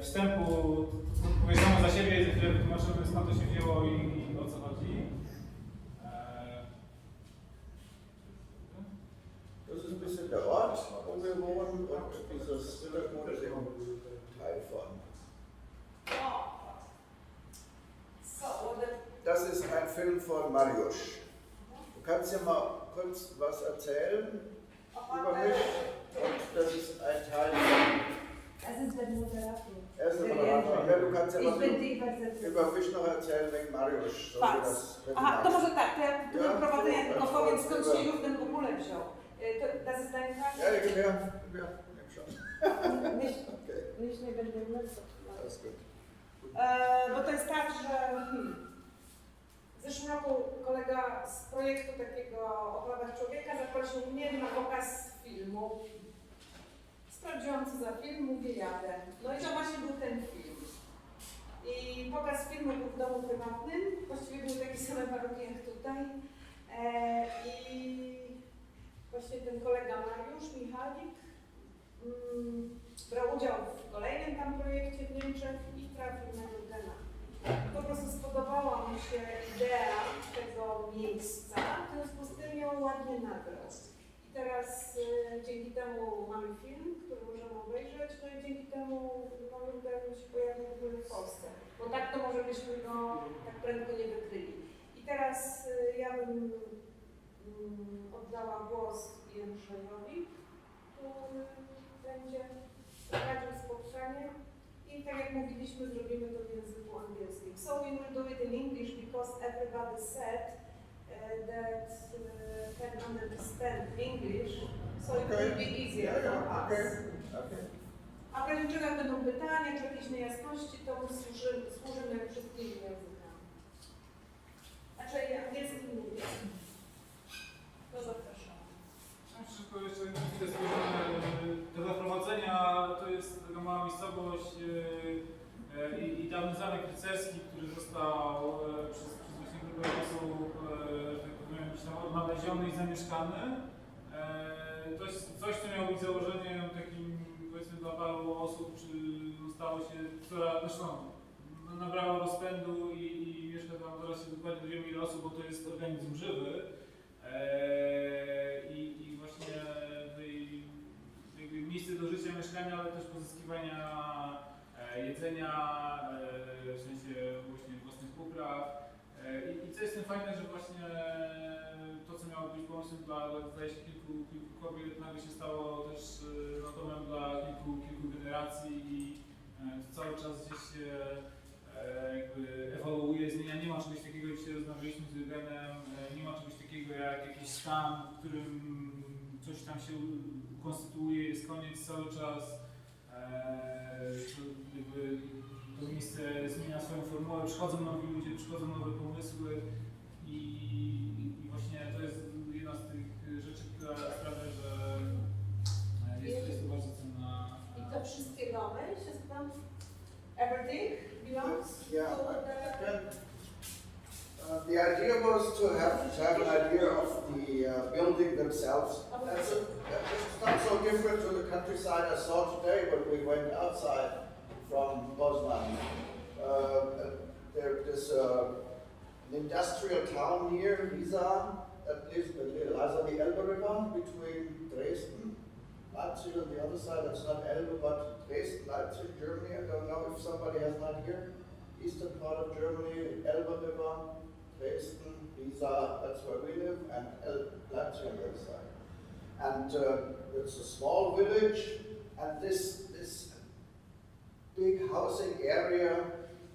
wstępu powiedzmy za siebie, za chwilę wytłumaczymy, skąd to się wzięło i o co chodzi. Das ist ein bisschen der Ort, wo wir wohnen, und dieses Hintergrund ist eben Teil von. Das ist ein Film von Mariusz. Du kannst ja mal kurz was erzählen über mich, und das ist ein Teil von. Das ist der Moderator. Er ist der Moderator. Ja, du kannst ja was über mich noch erzählen wegen Mariusz. Aha, to może tak, to ja prowadzę, ja tylko powiem, skąd się Jurgen w ogóle wziął. Das ist dein Tag? Ja, gib her, nimm schon. Nicht nie będę męczył. Alles gut. Bo to jest tak, że w zeszłym roku kolega z projektu takiego o prawach człowieka zaprosił mnie na pokaz filmu. Sprawdziłam, co za film, mówię, jadę. No i to właśnie był ten film. I pokaz filmu był w domu prywatnym, właściwie był taki sam warunki jak tutaj. I właśnie ten kolega Mariusz Michalik brał udział w kolejnym tam projekcie w Niemczech i trafił na Jurgena. Po prostu spodobała mu się idea tego miejsca, w związku z tym ją ładnie nagrał. I teraz dzięki temu mamy film, który możemy obejrzeć, no i dzięki temu Jurgen się pojawił w ogóle w Polsce. Bo tak to może byśmy go tak prędko nie wykryli. I teraz ja bym oddała głos Jędrzejowi, który będzie prowadził spotkanie. I tak jak mówiliśmy, zrobimy to w języku angielskim. So we will do it in English because everybody said that can understand English, so it will be easier for us. A w razie czego jak będą pytania czy jakieś niejasności, to my służymy wszystkimi językami. Znaczy angielski mówię. To zapraszam. Szybko jeszcze chwilę spojrzymy. Te zaprowadzenia to jest taka mała miejscowość i dawny zamek rycerski, który został przez właśnie grupę osób tak powiem, gdzieś tam odnaleziony i zamieszkany. To jest coś, co miało być założeniem takim powiedzmy dla paru osób, czy stało się, która zresztą nabrała rozpędu i mieszka tam, zaraz się dokładnie dowiemy ile osób, bo to jest organizm żywy. I właśnie miejsce do życia, mieszkania, ale też pozyskiwania jedzenia, w sensie właśnie własnych upraw. I co jest tym fajne, że właśnie to, co miało być pomysłem dla zdaje się kilku kobiet, nagle się stało też domem dla kilku generacji i to cały czas gdzieś się jakby ewoluuje, zmienia. Nie ma czegoś takiego, jak dzisiaj rozmawialiśmy z Jurgenem, nie ma czegoś takiego jak jakiś stan, w którym coś tam się konstytuuje, jest koniec cały czas. To miejsce zmienia swoją formułę, przychodzą nowi ludzie, przychodzą nowe pomysły i właśnie to jest jedna z tych rzeczy, która sprawia, że jest to bardzo cenna. I to wszystkie domy się składają? Everything belongs Yeah, to the idea was to have an idea of the building themselves. It's not so different to the countryside I saw today when we went outside from Poznan. There's an industrial town near Wiesa that lies on the Elbe River between Dresden, Leipzig on the other side. It's not Elbe, but Dresden, Leipzig, Germany. I don't know if somebody has not here. Eastern part of Germany, Elbe River, Dresden, Wiesa, that's where we live, and Leipzig on the other side. And it's a small village, and this big housing area,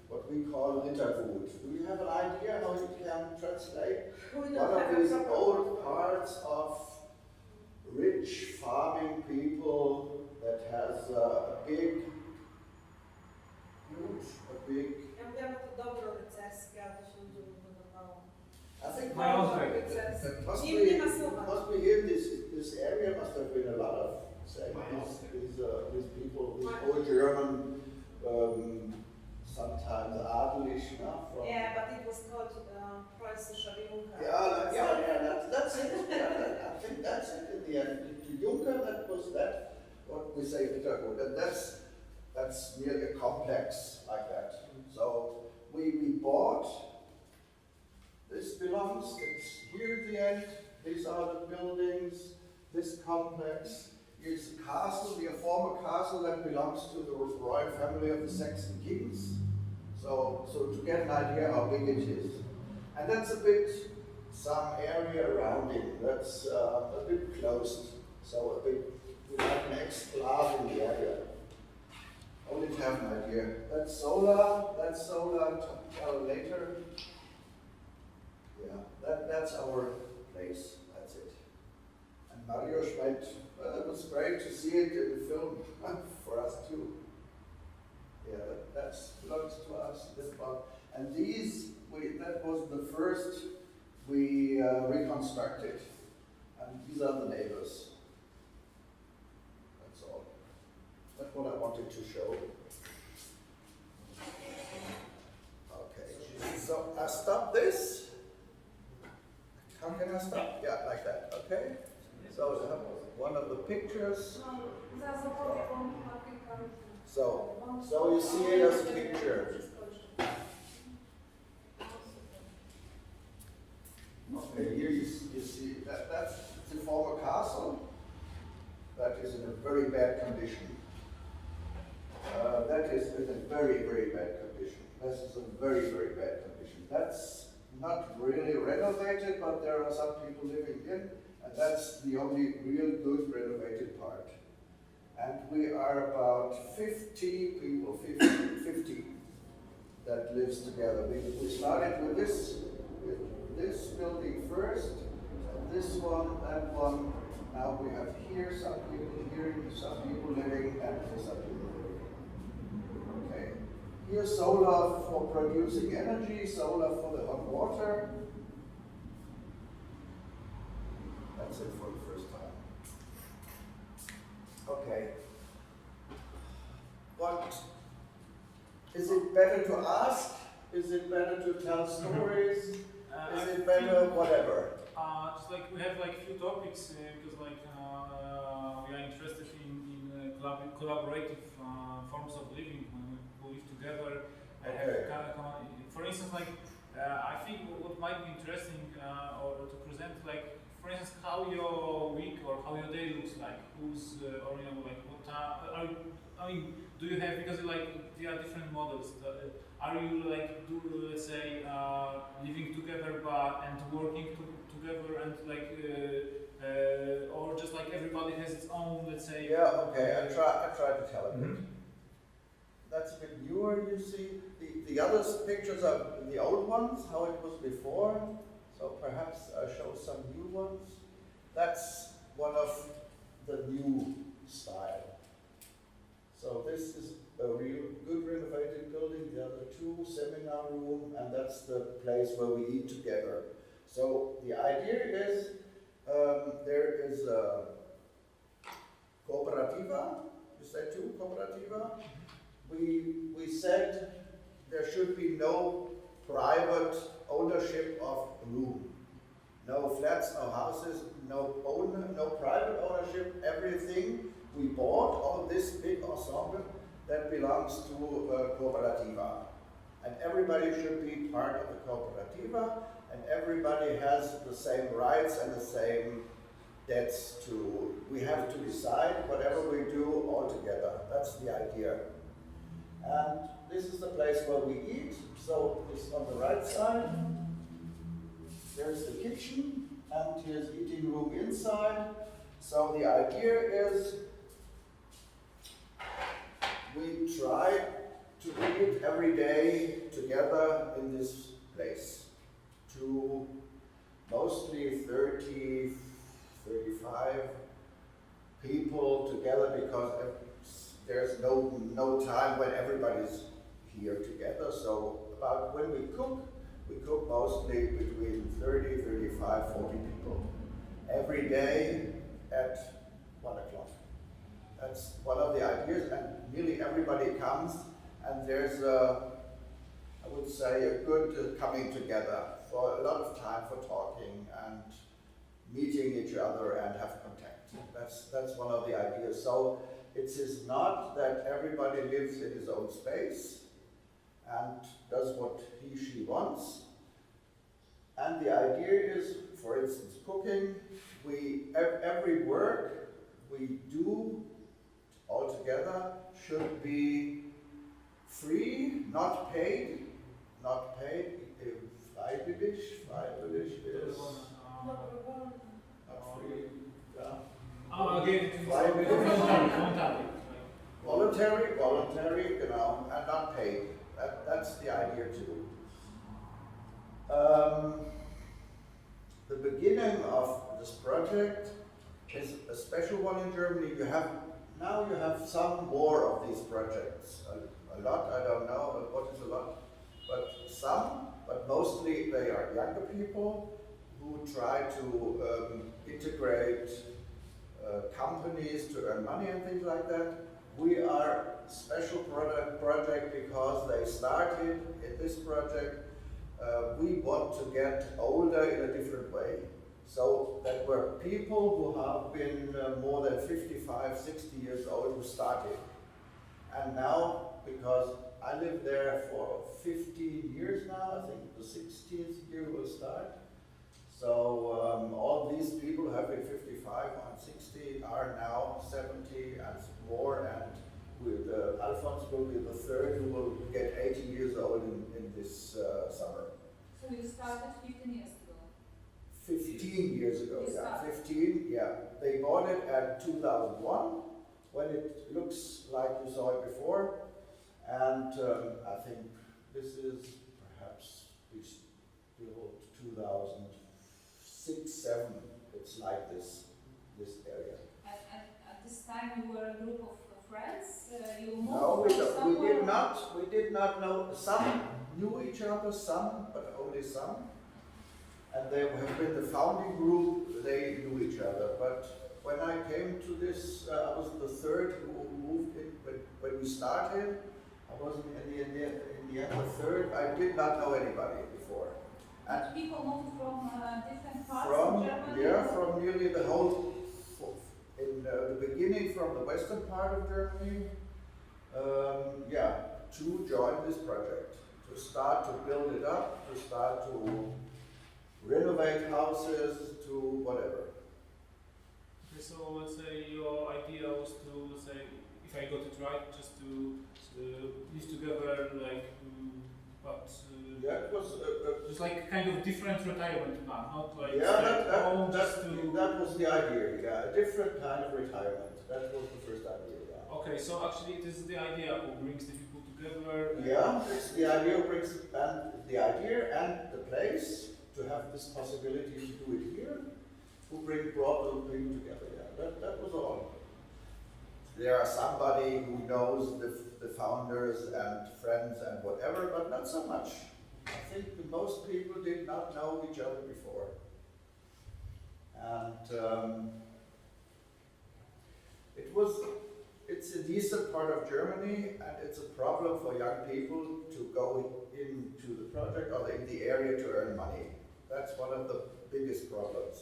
what we call Rittergut. Do you have an idea how you can translate one of these old parts of rich farming people that has a big. Ja mówiłam to dobro rycerskie, ale to się ludziom nie podobało. I think must be here this area must have been a lot of these people, these old German, sometimes adelig, from. Yeah, but it was called preußischer Junker. Yeah, that's it. I think that's it in the end. The Junker, that was that what we say Rittergut, and that's nearly a complex like that. So we bought, this belongs, it's here at the end, these are the buildings, this complex. It's a castle, a former castle that belongs to the royal family of the Saxon kings. So to get an idea how big it is. And that's a bit, some area around it, that's a bit closed. So a bit, we have an exclave in the area. Only to have an idea. That's solar later. Yeah, that's our place, that's it. And Mario went, well, it was great to see it in the film, for us too. Yeah, that belongs to us, this part. And these, that was the first we reconstructed. And these are the neighbors. That's all. That's what I wanted to show. Okay, so I stop this. How can I stop? Yeah, like that, okay? So one of the pictures. So you see it as a picture. Okay, here you see that's the former castle. That is in a very bad condition. That is in a very, very bad condition. This is a very, very bad condition. That's not really renovated, but there are some people living in, and that's the only real good renovated part. And we are about 50 people, 50 that lives together. We started with this building first, and this one, that one. Now we have here some people living, and here some people living. Okay. Here's solar for producing energy, solar for the hot water. That's it for the first time. Okay. What is it better to ask? Is it better to tell stories? Is it better whatever? Just like we have like few topics because like we are interested in collaborative forms of living when we live together. Okay. For instance, like I think what might be interesting or to present, like for instance, how your week or how your day looks like. Who's or you know like what I mean, do you have, because like there are different models. Are you like let's say living together and working together and like or just like everybody has its own, let's say. Yeah. Okay. I try to tell a bit. That's a bit newer. You see, the other pictures are the old ones, how it was before. So perhaps I show some new ones. That's one of the new style. So this is a real good renovated building. The other two, seminar room, and that's the place where we eat together. So the idea is there is a cooperativa. You said too, cooperativa. We said there should be no private ownership of room. No flats, no houses, no private ownership. Everything we bought, all this big ensemble, that belongs to cooperativa. And everybody should be part of the cooperativa, and everybody has the same rights and the same debts to. We have to decide whatever we do all together. That's the idea. And this is the place where we eat. So it's on the right side. There's the kitchen, and here's eating room inside. So the idea is we try to eat every day together in this place. To mostly 30, 35 people together, because there's no time when everybody's here together. So about when we cook mostly between 30, 35, 40 people. Every day at 1 o'clock. That's one of the ideas, and nearly everybody comes, and there's I would say a good coming together for a lot of time for talking and meeting each other and have contact. That's one of the ideas. So it is not that everybody lives in his own space and does what he, she wants. And the idea is, for instance, cooking. Every work we do all together should be free, not paid. Not paid. Freiwillig is not free. Yeah. Again, voluntary, and not paid. That's the idea too. The beginning of this project is a special one in Germany. You have some more of these projects. A lot, I don't know what is a lot, but some, but mostly they are younger people who try to integrate companies to earn money and things like that. We are a special project because they started in this project. We want to get older in a different way. So that were people who have been more than 55, 60 years old who started. And now, because I lived there for 15 years now, I think the 16th year will start. So all these people who have been 55 and 60 are now 70 and more, and with Alphonse will be the third who will get 80 years old in this summer. So you started 15 years ago? 15 years ago, You yeah. started. 15, yeah. They bought it at 2001, when it looks like you saw it before. And I think this is perhaps we built 2006, 7. It's like this area. At this time you were a group of friends? You moved No, from we somewhere? did not know. Some knew each other, some, but only some. And they have been the founding group, they knew each other. But when I came to this, I was the third who moved in. When we started, I was in the end the third. I did not know anybody before. And people moved from different parts of Germany? Yeah, from nearly the whole, in the beginning from the western part of Germany, to join this project, to start to build it up, to start to renovate houses, to whatever. Okay, so let's say your idea was to, let's say, if I got it right, just to live together, like, Yeah, it was just like kind of different retirement plan, not like that was the idea. Yeah, a different kind of retirement. That was the first idea. Yeah. Okay, so actually it is the idea who brings the people together. Yeah, it's the idea brings the idea and the place to have this possibility to do it here. Who brought the people together? Yeah, that was all. There are somebody who knows the founders and friends and whatever, but not so much. I think most people did not know each other before. And it's a decent part of Germany, and it's a problem for young people to go into the project or in the area to earn money. That's one of the biggest problems.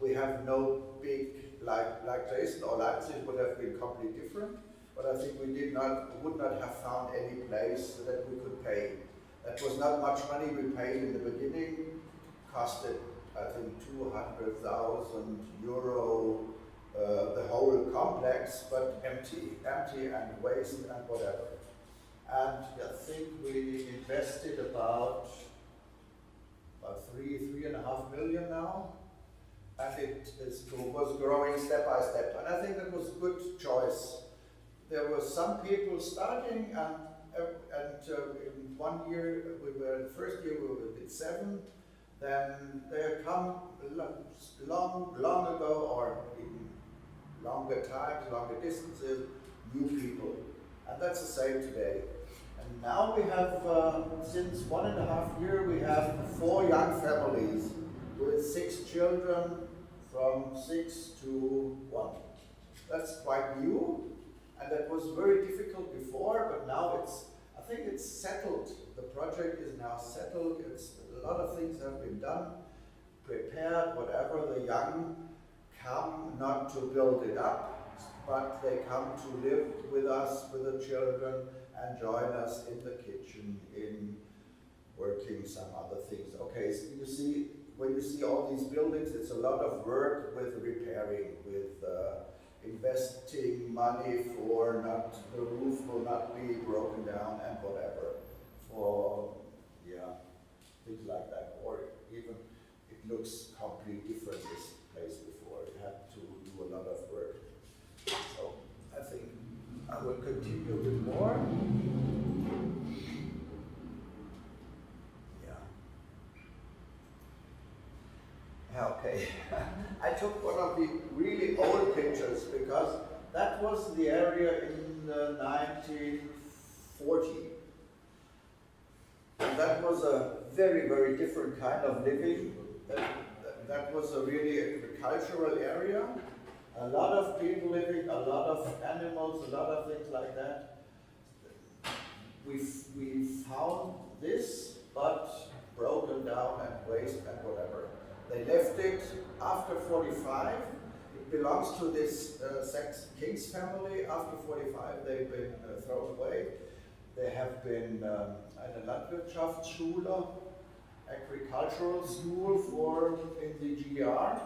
We have no big, like Dresden or Leipzig would have been completely different, but I think we would not have found any place that we could pay. That was not much money we paid in the beginning, costed I think 200,000 euro, the whole complex, but empty and waste and whatever. And I think we invested about 3.5 million now. And it was growing step by step. And I think that was a good choice. There were some people starting, and in 1 year, the first year we did 7. Then there come long ago, or in longer times, longer distances, new people. And that's the same today. And now we have, since 1.5 years, we have 4 young families with 6 children from 6 to 1. That's quite new, and that was very difficult before, but now I think it's settled. The project is now settled. A lot of things have been done. prepared, whatever. The young come not to build it up, but they come to live with us, with the children, and join us in the kitchen, in working some other things. Okay, so you see, when you see all these buildings, it's a lot of work with repairing, with investing money for not, the roof will not be broken down and whatever, for, yeah, things like that. Or even, it looks completely different, this place before. It had to do a lot of work. So, I think I will continue a bit more. Okay, I took one of the really old pictures because that was the area in 1940. And that was a very, very different kind of living. That was a really agricultural area. A lot of people living, a lot of animals, a lot of things like that. We found this, but broken down and waste and whatever. They left it after 45. It belongs to this King's family. After 45, they've been thrown away. They have been eine Landwirtschaftsschule, agricultural school for in the GDR.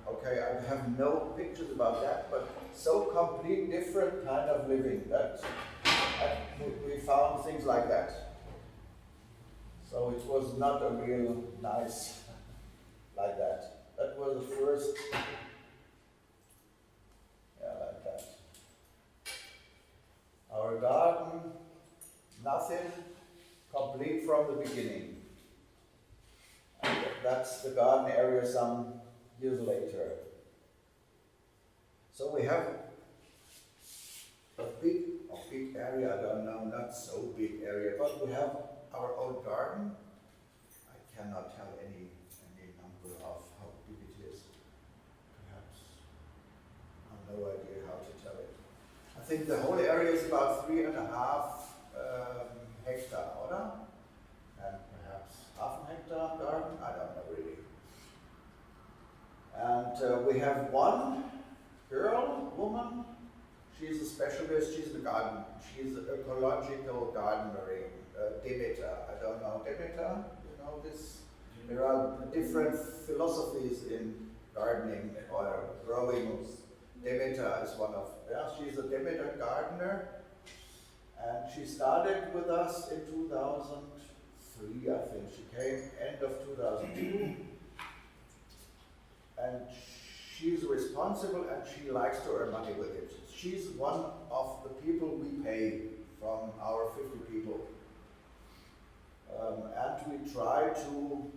Okay, I have no pictures about that, but so complete different kind of living that we found things like that. So it was not a real nice like that. That was the first, yeah, like that. Our garden, nothing, complete from the beginning. And that's the garden area some years later. So we have a big area, I don't know, not so big area, but we have our own garden. I cannot tell any number of how big it is. Perhaps, I have no idea how to tell it. I think the whole area is about 3.5 hectare, oder? And perhaps half a hectare garden, I don't know really. And we have one woman, she's a specialist, she's an ecological gardener. Demeter, I don't know Demeter, you know this? There are different philosophies in gardening or growing. Demeter is one of, yeah, she's a Demeter gardener, and she started with us in 2003, I think. She came end of 2002, and she's responsible and she likes to earn money with it. She's one of the people we pay from our 50 people. And we try to,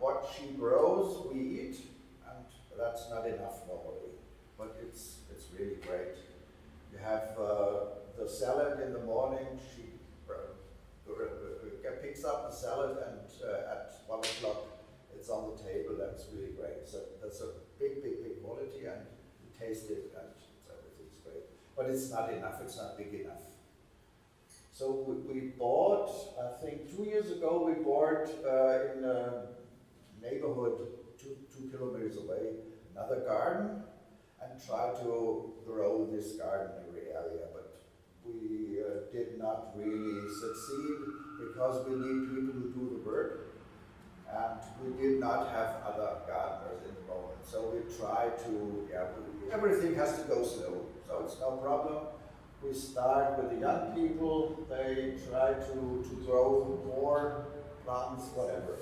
what she grows, we eat, and that's not enough normally, but it's really great. You have the salad in the morning, she picks up the salad, and at 1 o'clock it's on the table. That's really great. So that's a big quality, and you taste it, and everything's great. But it's not enough, it's not big enough. So we bought, I think 2 years ago, we bought in a neighborhood 2 kilometers away another garden and tried to grow this garden in the area. But we did not really succeed because we need people who do the work, and we did not have other gardeners in the moment. So we tried to, everything has to go slow, so it's no problem. We start with the young people, they try to grow more plants, whatever.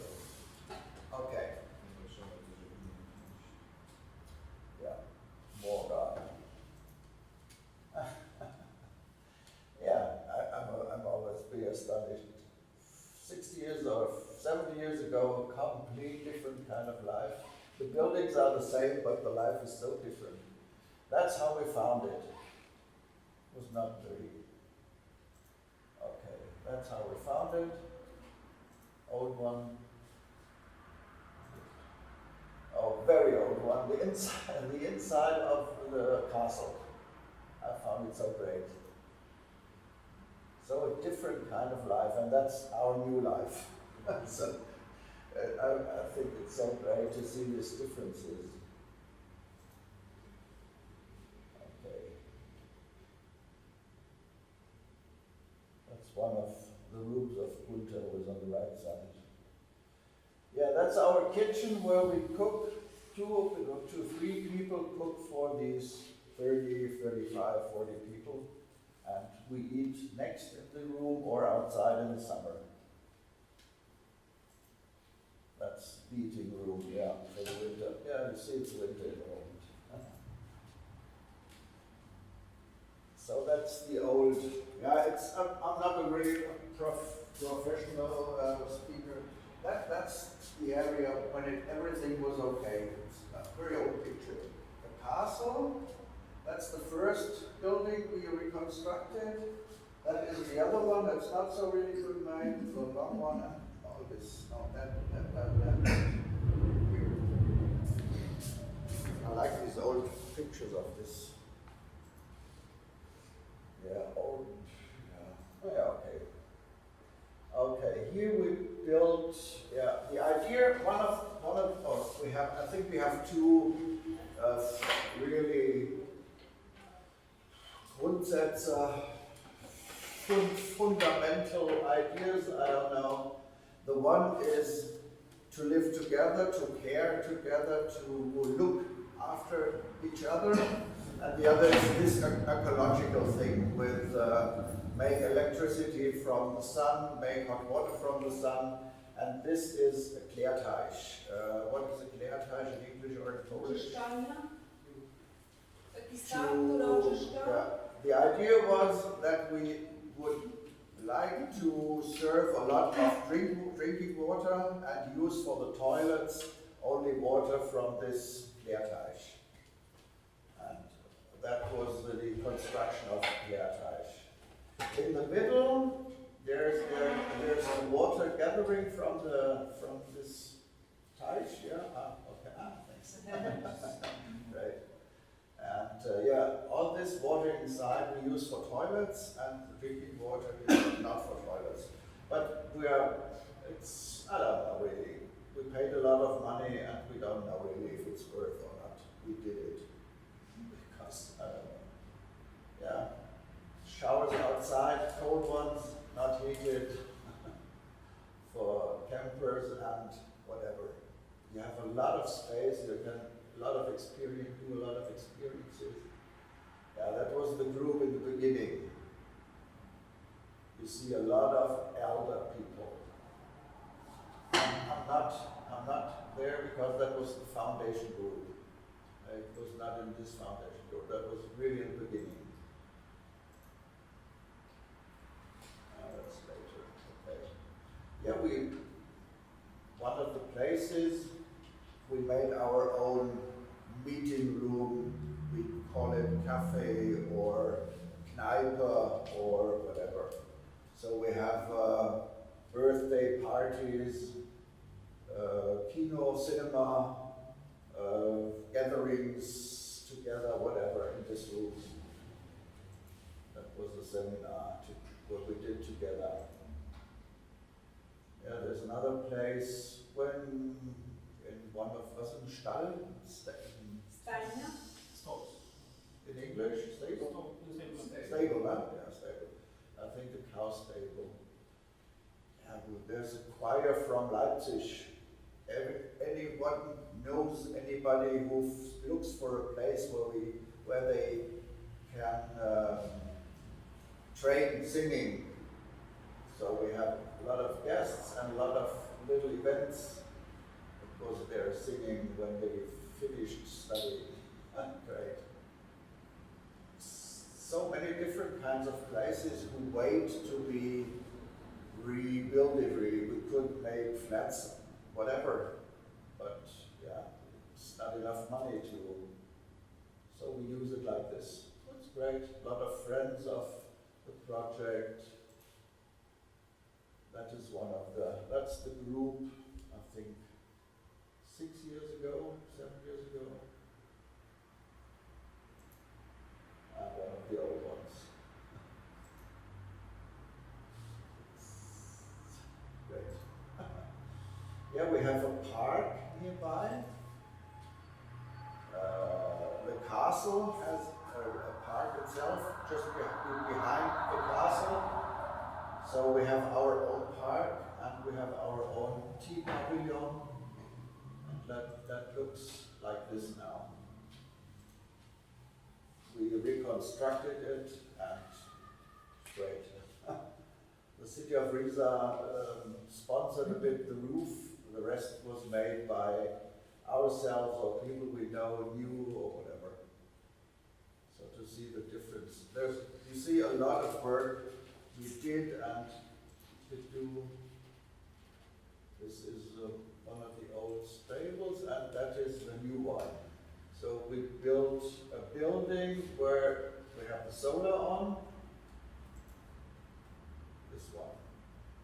Okay. Yeah, more garden. I'm always be astonished. 60 years or 70 years ago, a complete different kind of life. The buildings are the same, but the life is so different. That's how we found it. Was not very, okay, that's how we found it. Old one. Oh, very old one, the inside of the castle. I found it so great. So a different kind of life, and that's our new life. So I think it's so great to see these differences. Okay. That's one of the rooms of Gunter was on the right side. Yeah, that's our kitchen where we cook. Three people cook for these 30, 35, 40 people. And we eat next in the room or outside in the summer. That's the eating room, yeah, for the winter. Yeah, you see it's winter in the moment. So that's the old, yeah, it's, I'm not a really professional speaker. That's the area when everything was okay. It's a very old picture. The castle, that's the first building we reconstructed. That is the other one that's not so really good made, the long one, and all this, that. Weird. I like these old pictures of this. Yeah, old, yeah, oh, yeah, okay. Okay, here we built, yeah, the idea, I think we have two really Grundsätze, fundamental ideas, I don't know. The one is to live together, to care together, to look after each other, and the other is this ecological thing with make electricity from the sun, make hot water from the sun, and this is a Klärteich. What is a Klärteich in English or in Polish? The idea was that we would like to serve a lot of drinking water and use for the toilets only water from this Klärteich. And that was the construction of Klärteich. In the middle, there's the water gathering from this teich. Yeah. Okay. Thanks. Right. And yeah, all this water inside we use for toilets, and the drinking water is not for toilets. But it's, I don't know really. We paid a lot of money, and we don't know really if it's worth or not. We did it because I don't know. Yeah. Showers outside, cold ones, not heated, for campers and whatever. You have a lot of space, you can do a lot of experiences. Yeah, that was the group in the beginning. You see a lot of elder people. I'm not there because that was the foundation group. It was not in this foundation group, that was really in the beginning. That's later. Okay. Yeah, one of the places we made our own meeting room. We call it cafe or Kneipe or whatever. So we have birthday parties, kino, cinema, gatherings together, whatever in this room. That was the seminar, what we did together. Yeah, there's another place when in one of us in Stall, Stajnia? in English, stable? Stable, huh? Yeah, stable. I think the cow stable. Yeah, there's a choir from Leipzig. Anyone knows anybody who looks for a place where they can train singing. So we have a lot of guests and a lot of little events because they're singing when they finished studying. Great. So many different kinds of places who wait to be rebuilt. Really, we could make flats, whatever, but yeah, it's not enough money so we use it like this. It's great. A lot of friends of the project. That's the group, I think, 7 years ago. One of the old ones. Great. have a park nearby. The castle has a park itself just behind the castle. So we have our own park and we have our own tea pavilion. And that looks like this now. We reconstructed it and great. The city of Riesa sponsored a bit the roof. The rest was made by ourselves or people we know, knew or whatever. So to see the difference. You see a lot of work we did and did do. This is one of the old stables and that is the new one. So we built a building where we have the solar on. This one.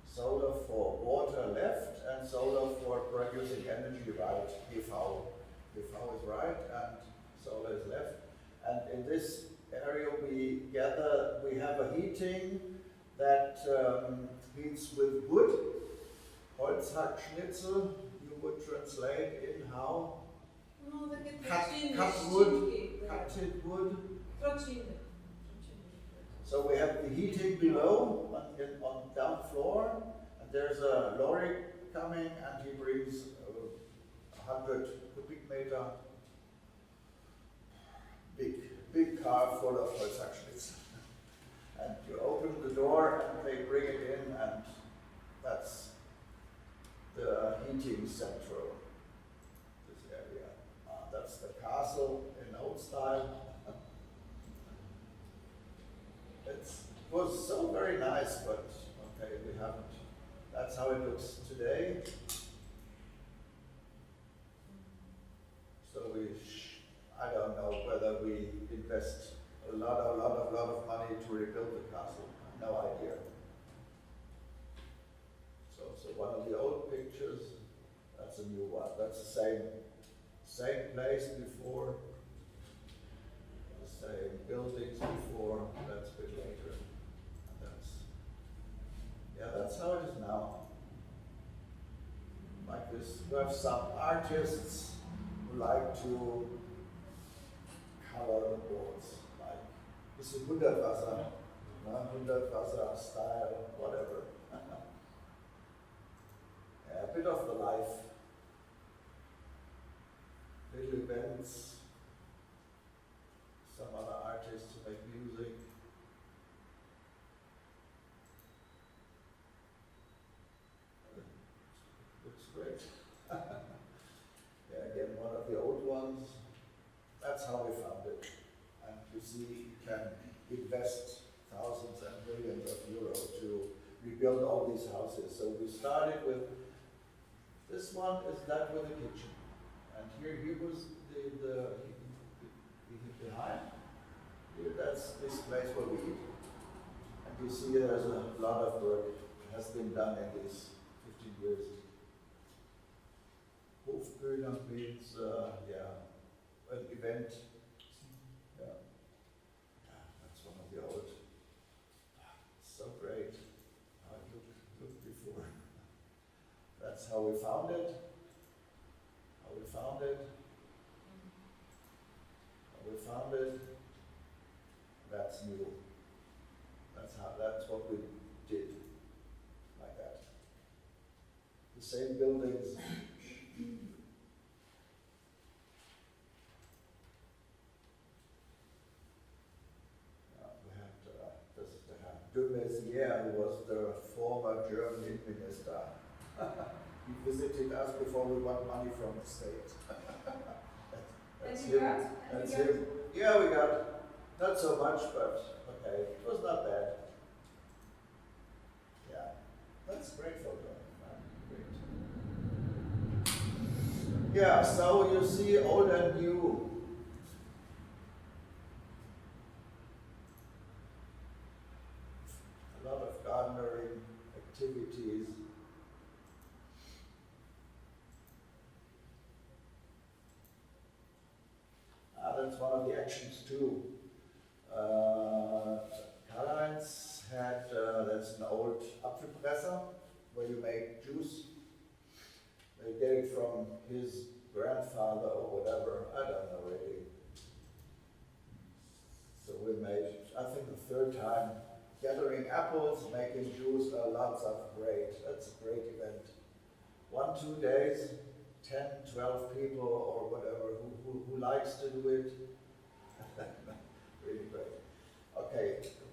Solar for water left and solar for producing energy right. PV is right and solar is left. And in this area we have a heating that heats with wood. Holzhackschnitzel, you would translate in how? No, takie Cut wood, cutted wood. Trociny. So we have the heating below on down floor, and there's a lorry coming, and he brings 100 cubic meter, big car full of Holzhackschnitzel. And you open the door, and they bring it in, and that's the heating central. That's the castle in old style. It was so very nice, but okay, we haven't. That's how it looks today. So I don't know whether we invest a lot of money to rebuild the castle. No idea. So one of the old pictures, that's a new one. That's the same place before, the same buildings before, that's a bit later. And that's how it is now. Like this, we have some artists who like to color the boards, like this is Hundertwasser, Hundertwasser style, whatever. Yeah, a bit of the life. Little events, some other artists who make music. Looks great. Yeah, again, one of the old ones. That's how we found it. And you see, you can invest thousands and millions of euros to rebuild all these houses. So we started with, this one is that with a kitchen. And here was the behind. Here, that's this place where we eat. And you see there's a lot of work has been done in these 15 years. Hofbühne means, an event. Yeah. That's one of the old. So great. I looked before. That's how we found it. Found it. That's new. That's what we did. Like that. The same buildings. We had de Maizière, who was the former German minister. He visited us before we got money from the state. That's him. That's him. Yeah, we got not so much, but okay, it was not bad. Yeah, that's great photo. Great. Yeah, so you see old and new. A lot of gardening activities. That's one of the actions too. Karl-Heinz had, that's an old Apfelpresser where you make juice. get it from his grandfather or whatever, I don't know really. So we made, I think the third time, gathering apples, making juice, lots of bread. That's a great event. 1-2 days, 10, 12 people or whatever who likes to do it. Really great. Okay,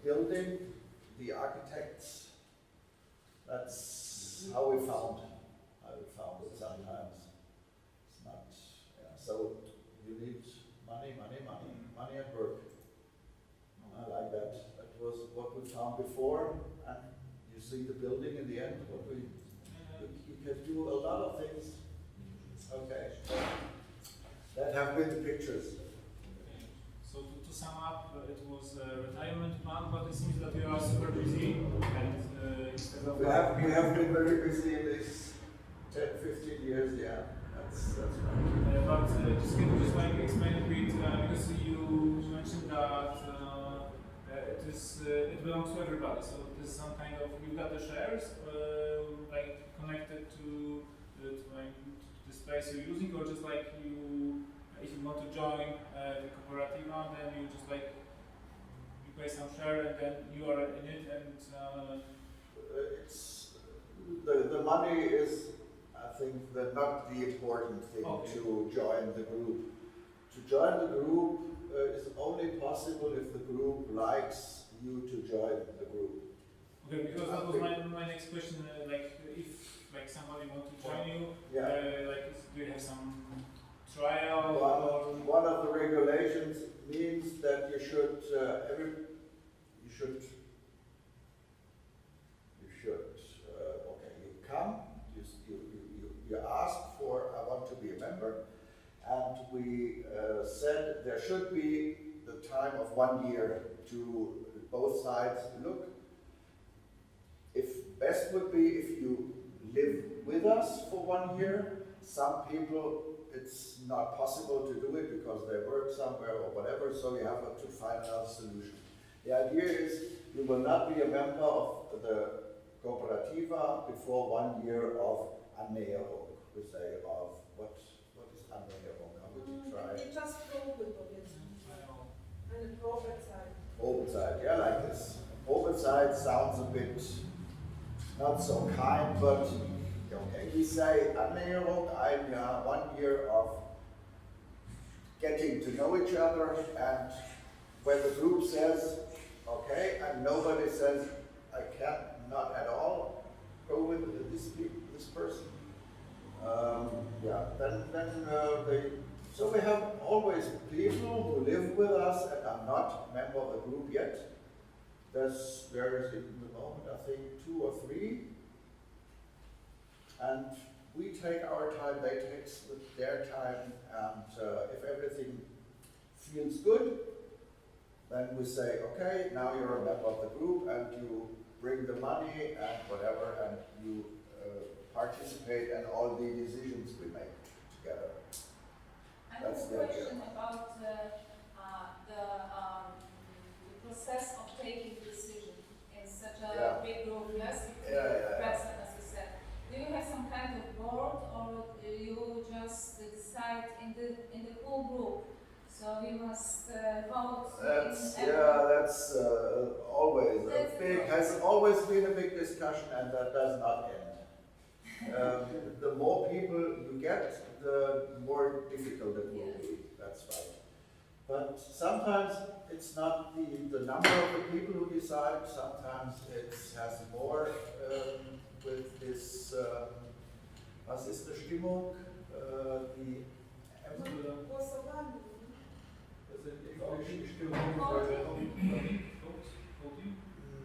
building, the architects, that's how we found it sometimes. It's not, yeah. So you need money and work. I like that. That was what we found before, and you see the building in the end, you can do a lot of things. Okay. That have been the pictures. So to sum up, it was a retirement plan, but it seems that you are super busy, and instead of We have been very busy in this 10-15 years, yeah. That's right. but just can you just like explain a bit, because you mentioned that it belongs to everybody, so it is some kind of, you got the shares like connected to the space you're using, or just like you, if you want to join the cooperativa, then you just like you pay some share and then you are in it, and it's the money is, I think, not the important thing. Okay. To join the group. To join the group is only possible if the group likes you to join the group. okay, because that was my next question, like if like somebody want to join you, Yeah. do you have some trial? One of the regulations means that you should you come, you ask for, I want to be a member, and we said there should be the time of 1 year to both sides look. If best would be if you live with us for 1 year. Some people, it's not possible to do it because they work somewhere or whatever, so you have to find another solution. The idea is you will not be a member of the cooperativa before 1 year of Annäherung. We say of, what is Annäherung? How would you try? I just Probe powiedzmy. Eine Probezeit. Probezeit, yeah, like this. Probezeit sounds a bit not so kind, but okay. We say Annäherung, 1 year of getting to know each other, and when the group says, okay, and nobody says, I can't, not at all, go with this person. So we have always people who live with us and are not a member of the group yet. There is in the moment, I think, 2 or 3. And we take our time, they take their time, and if everything feels good, then we say, okay, now you're a member of the group, and you bring the money and whatever, and you participate in all the decisions we make together. I have a question about the process of taking decision in such a big group. Yes, president, as you said. Do you have some kind of board, or do you just decide in the whole group? So we must vote. That's always has always been a big discussion, and that does not end. The more people you get, the more difficult it will be. That's right. But sometimes it's not the number of the people who decide. Sometimes it has more with this. Was ist die Stimmung? Głosowanie.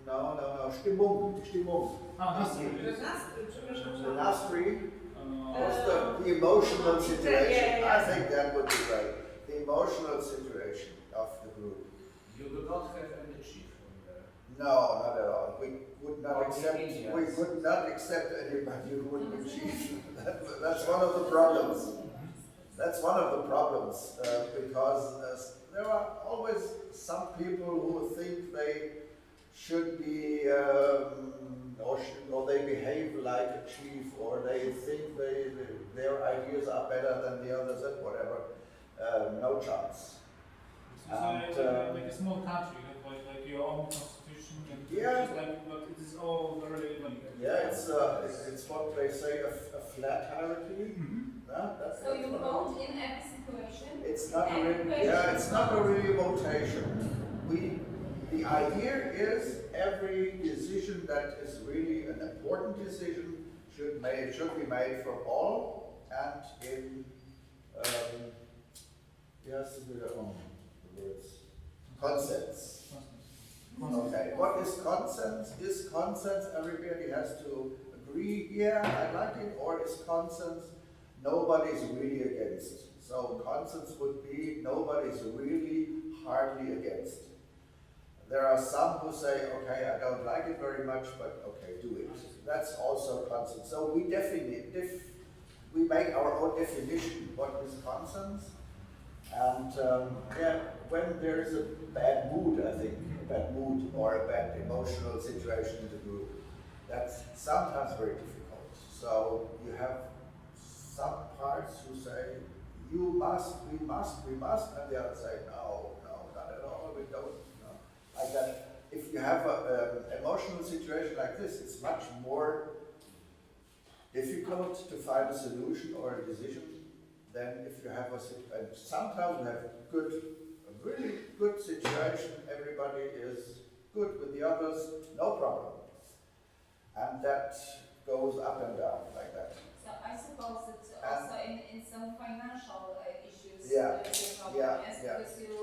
No, Stimmung. The nastrój. The emotional situation. I think that would be right. The emotional situation of the group. You do not have any chief on there. No, not at all. We would not accept anybody who would be chief. That's one of the problems. That's one of the problems because there are always some people who think they should be or they behave like a chief, or they think their ideas are better than the others, and whatever. No chance. So it's like a small country, like your own constitution, and Yeah. just like, but it is all very limited. Yeah, it's what they say, a flat hierarchy. Yeah, So you vote in every situation? It's not Every really, question yeah, it's you not a vote. really rotation. The idea is every decision that is really an important decision should be made for all, and in yes, the words consents. Okay, what is consent? Is consent everybody has to agree, yeah, I like it, or is consent nobody's really against? So consent would be nobody's really hardly against. There are some who say, okay, I don't like it very much, but okay, do it. That's also consent. So we we make our own definition what is consent. And yeah, when there's a bad mood, I think, a bad mood or a bad emotional situation in the group, that's sometimes very difficult. So you have some parts who say, you must, we must, and the others say, no, not at all, we don't. Like that, if you have an emotional situation like this, it's much more difficult to find a solution or a decision than if you have and sometimes we have a really good situation, everybody is good with the others, no problem. And that goes up and down like that. So I suppose that also in some financial issues Yeah, there's a problem, yeah, yes, yeah. because you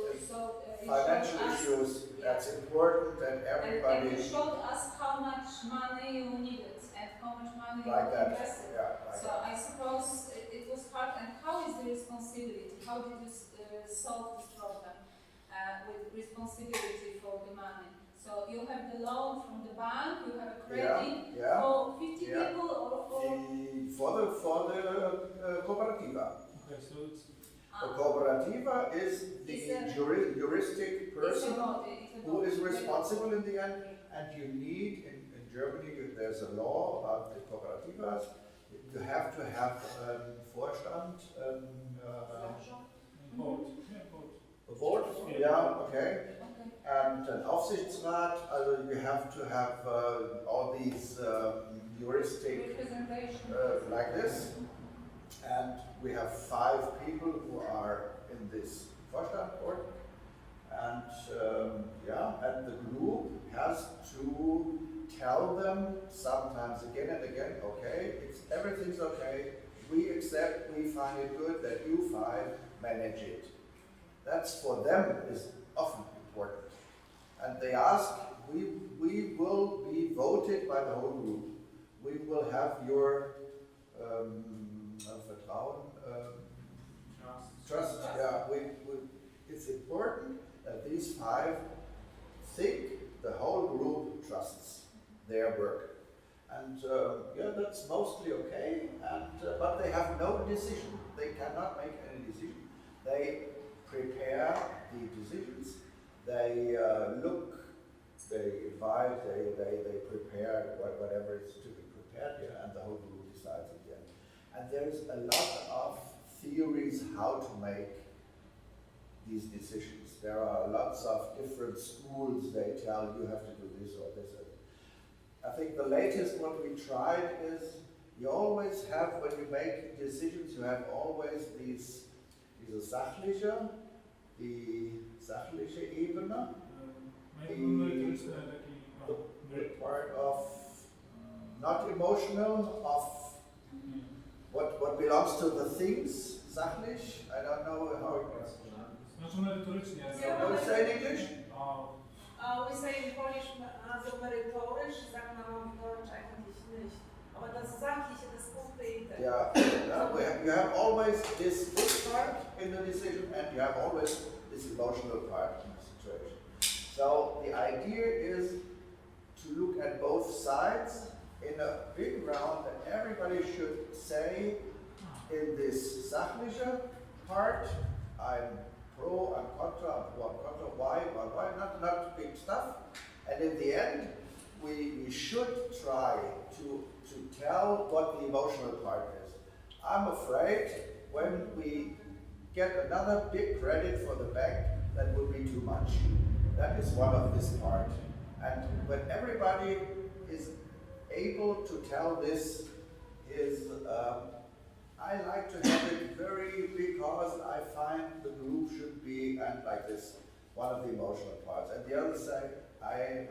Financial showed us, issues, that's important, and everybody and you showed us how much money you needed and how much money like you that. invested. Yeah, like So that. I suppose it was hard. And how is the responsibility? How did you solve this problem with responsibility for the money? So you have the loan from the bank, you have a credit Yeah. for 50 Yeah. people or for For the cooperativa. Okay, so it's The cooperativa is the juristic person who is responsible in the end, and you need, in Germany, there's a law about the cooperativas, you have to have Vorstand, board. a board, yeah, okay, and an Aufsichtsrat, you have to have all these juristic, representation. like this, and we have 5 people who are in this Vorstand board, and and the group has to tell them sometimes again and again, okay, everything's okay, we accept, we find it good that you 5 manage it. That's for them is often important. And they ask, we will be voted by the whole group. We will have your Vertrauen, trust. Yeah, it's important that these 5 think the whole group trusts their work. And that's mostly okay, but they have no decision. They cannot make any decision. They prepare the decisions. They look, they invite, they prepare whatever is to be prepared here, and the whole group decides at the end. And there's a lot of theories how to make these decisions. There are lots of different schools, they tell you have to do this or this. I think the latest what we tried is you always have, when you make decisions, you have always diese sachliche Ebene, the part of not emotional, of what belongs to the things, sachlich, I don't know how it works. Znaczy merytorycznie. What do you say in English? We say in Polish, also merytorisch, sagt man auf Deutsch eigentlich nicht. Aber das Sachliche, das Konkrete. Yeah, you have always this part in the decision, and you have always this emotional part in the situation. So the idea is to look at both sides in a big round, and everybody should say in this sachliche part, I'm pro, I'm contra, I'm pro, I'm contra, why, not big stuff. And in the end, we should try to tell what the emotional part is. I'm afraid when we get another big credit for the bank, that would be too much. That is one of this part. And when everybody is able to tell this, I like to have it very, because I find the group should be, and like this, one of the emotional parts. And the other side, I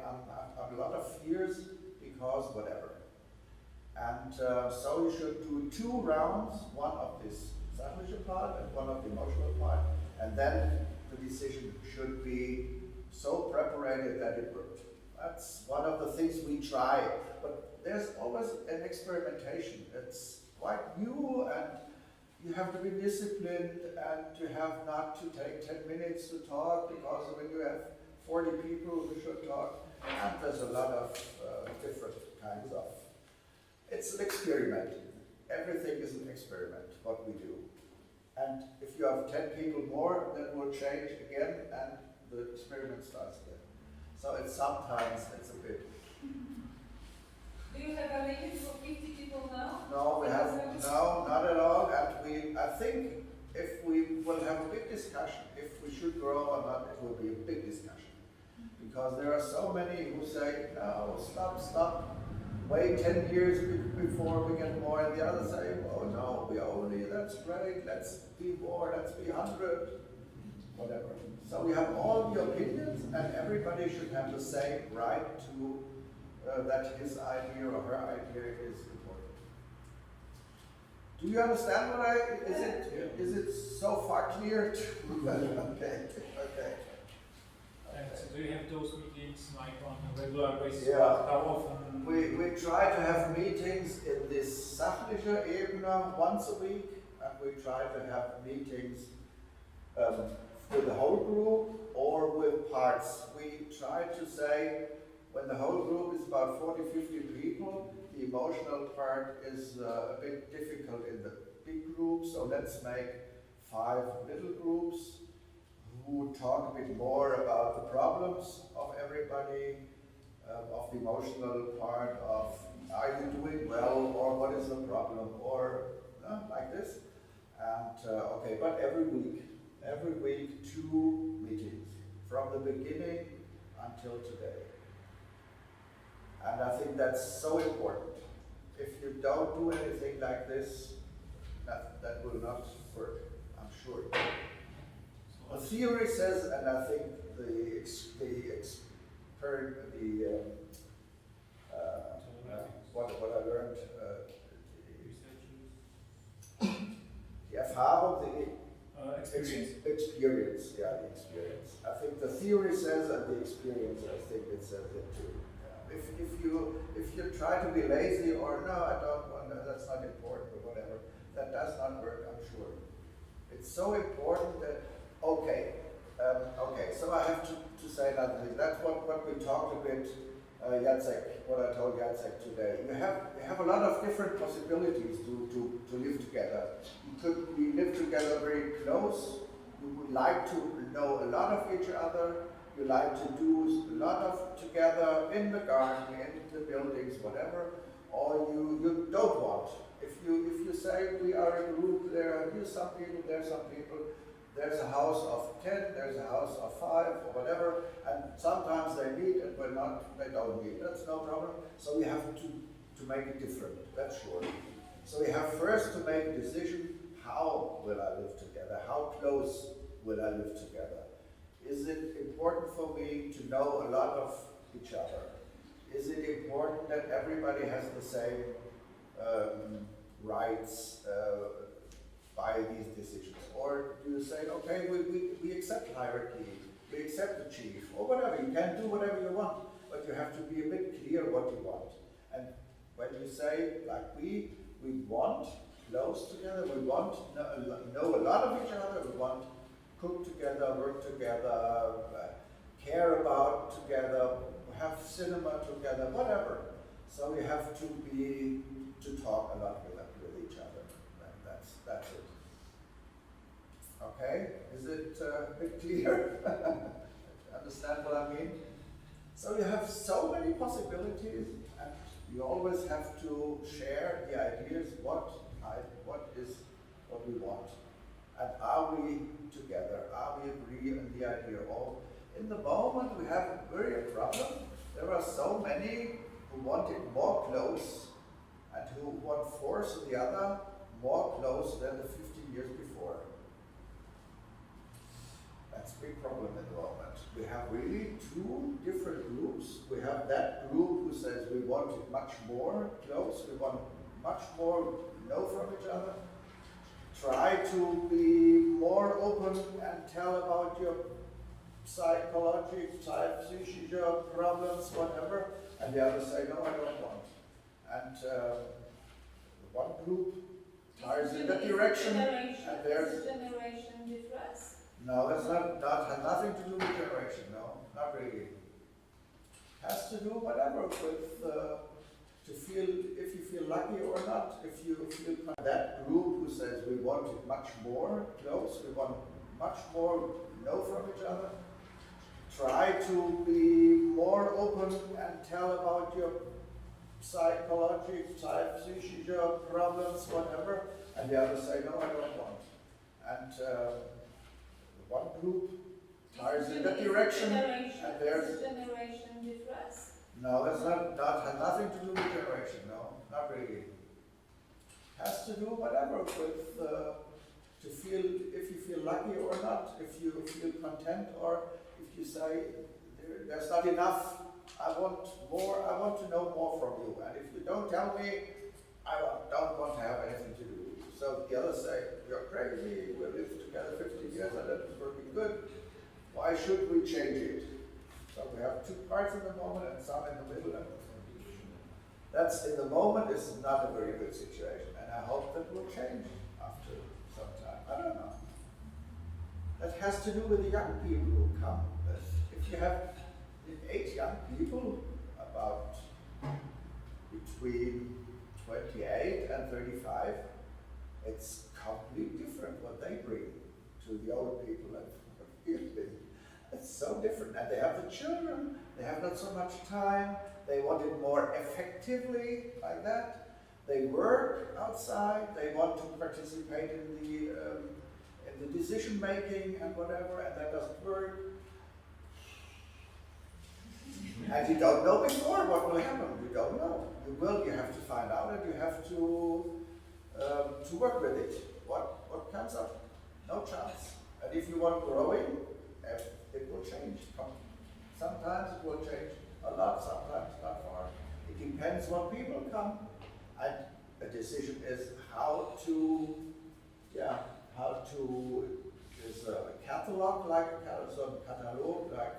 have a lot of fears because whatever. And so you should do 2 rounds, one of this sachliche part and one of the emotional part, and then the decision should be so preparated that it worked. That's one of the things we try, but there's always an experimentation. It's quite new, and you have to be disciplined, and you have not to take 10 minutes to talk, because when you have 40 people who should talk, and there's a lot of different kinds of. It's an experiment. Everything is an experiment, what we do. And if you have 10 people more, then we'll change again, and the experiment starts again. So sometimes it's a bit. Do you have a limit for 50 people now? No, we have, no, not at all. And I think if we will have a big discussion, if we should grow or not, it will be a big discussion. Because there are so many who say, no, stop, wait 10 years before we get more. And the others say, oh no, that's great, let's be more, let's be 100, whatever. So we have all the opinions, and everybody should have the same right to that his idea or her idea is important. Do you understand what is it so far clear? Okay. And so do you have those meetings like on a regular basis? Yeah. How often? We try to have meetings in this sachliche Ebene once a week, and we try to have meetings with the whole group or with parts. We try to say, when the whole group is about 40-50 people, the emotional part is a bit difficult in the big group, so let's make 5 little groups who talk a bit more about the problems of everybody, of the emotional part of, are you doing well, or what is the problem, or like this. And okay, but every week 2 meetings, from the beginning until today. And I think that's so important. If you don't do anything like this, that will not work, I'm sure. The theory says, and I think what I learned, the Erfahrung, the experience, yeah, the experience. I think the theory says, and the experience, I think it says it too. If you try to be lazy, or no, I don't want to, that's not important, or whatever, that does not work, I'm sure. It's so important that, okay, so I have to say another thing. That's what we talked a bit, Jacek, what I told Jacek today. You have a lot of different possibilities to live together. We live together very close. We would like to know a lot of each other. You like to do a lot of together in the garden, in the buildings, whatever, or you don't want. If you say we are a group, here's some people, there's some people, there's a house of 10, there's a house of 5, or whatever, and sometimes they meet and when not, they don't meet. That's no problem. So we have to make it different, that's sure. So we have first to make a decision, how will I live together? How close will I live together? Is it important for me to know a lot of each other? Is it important that everybody has the same rights by these decisions? Or do you say, okay, we accept hierarchy, we accept the chief, or whatever, you can do whatever you want, but you have to be a bit clear what you want. And when you say, like we want close together, we want know a lot of each other, we want cook together, work together, care about together, have cinema together, whatever. So we have to talk a lot with each other. That's it. Okay, is it a bit clear? Understand what I mean? So you have so many possibilities, and you always have to share the ideas, what is what we want. And are we together? Are we agree on the idea? Or in the moment we have a very problem. There are so many who want it more close and who want force the other more close than the 15 years before. That's a big problem at the moment. We have really two different groups. We have that group who says we want it much more close, we want much more know from each other. Try to be more open and tell about your psychology, psychic problems, whatever. And the others say, no, I don't want. And one group tires in that direction, and there's generation difference. no, that's not has nothing to do with generation. No, not really. Has to do whatever with to feel if you feel lucky or not. If you feel that group who says we want it much more close, we want much more know from each other. Try to be more open and tell about your psychology, psychic problems, whatever. And the others say, no, I don't want. And one group tires in that direction, and there's generation difference. no, that's not has nothing to do with generation. No, not really. Has to do whatever with to feel if you feel lucky or not, if you feel content, or if you say there's not enough. I want more. I want to know more from you. And if you don't tell me, I don't want to have anything to do with you. So the others say, you're crazy. We lived together 50 years and it's working good. Why should we change it? So we have two parts in the moment and some in the middle. And that's in the moment is not a very good situation. And I hope that will change after some time. I don't know. That has to do with the young people who come. If you have 8 young people, about between 28 and 35, it's completely different what they bring to the old people and what we've been. It's so different. And they have the children, they have not so much time, they want it more effectively, like that. They work outside, they want to participate in the decision making and whatever, and that doesn't work. And you don't know before what will happen. You don't know. You will. You have to find out, and you have to work with it. What comes up? No chance. And if you want growing, it will change. Sometimes it will change a lot. Sometimes not far. It depends what people come. And a decision is how to. Is a catalog like a catalog like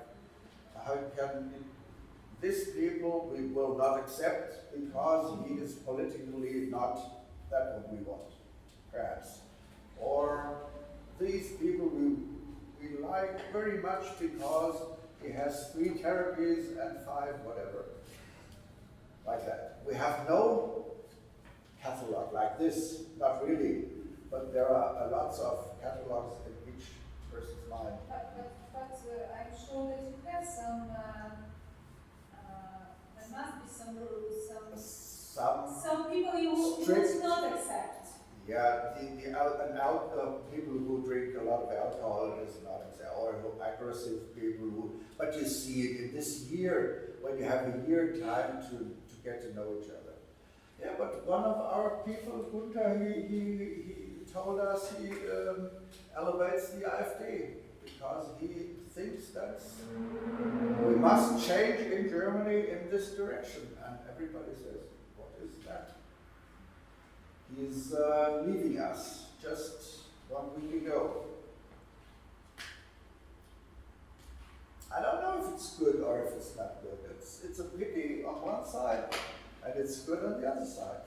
how can. This people we will not accept because he is politically not that what we want, perhaps. Or these people we like very much because he has 3 therapies and 5 whatever. Like that. We have no catalog like this, not really, but there are lots of catalogs in each person's mind. But I'm sure that you have some. There must be some rules, some people you would not accept. Yeah, people who drink a lot of alcohol is not accept, or aggressive people who. But you see it in this year when you have a year time to get to know each other. Yeah, but one of our people, Gunther, he told us he elevates the AfD because he thinks that we must change in Germany in this direction. And everybody says, what is that? He's leaving us just 1 week ago. I don't know if it's good or if it's not good. It's a pity on one side and it's good on the other side.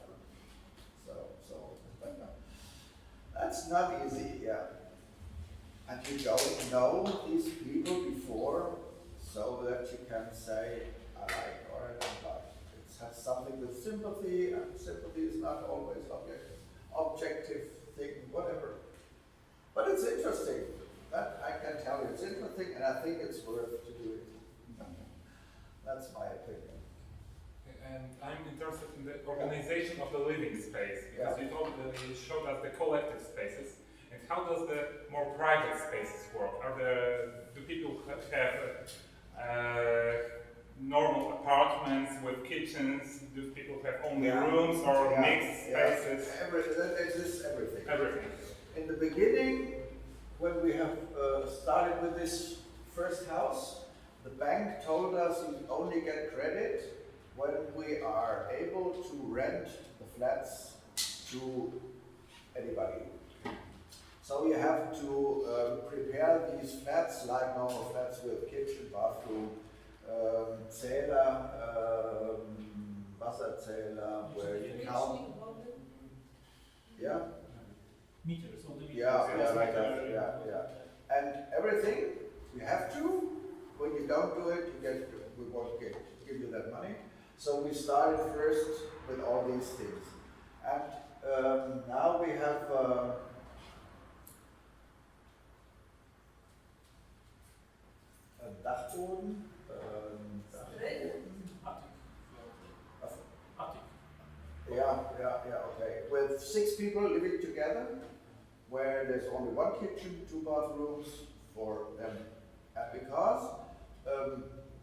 So that's not easy, yeah. And you don't know these people before so that you can say, I like or I don't like. It has something with sympathy, and sympathy is not always objective thing, whatever. But it's interesting. That I can tell you, it's interesting, and I think it's worth to do it. you showed us the collective spaces. And how does the more private spaces work? Do people have normal apartments with kitchens? Do people have only rooms or mixed spaces? That exists everything. Everything. In the beginning, when we have started with this first house, the bank told us we only get credit when we are able to rent the flats to anybody. So you have to prepare these flats like normal flats with kitchen, bathroom, Zähler, Wasserzähler, where you count. Yeah? Meters on the meters. Yeah, like that. Yeah. And everything you have to. When you don't do it, we won't give you that money. So we started first with all these things, and now we have. Dachboden, okay. With 6 people living together, where there's only 1 kitchen, 2 bathrooms for them. And because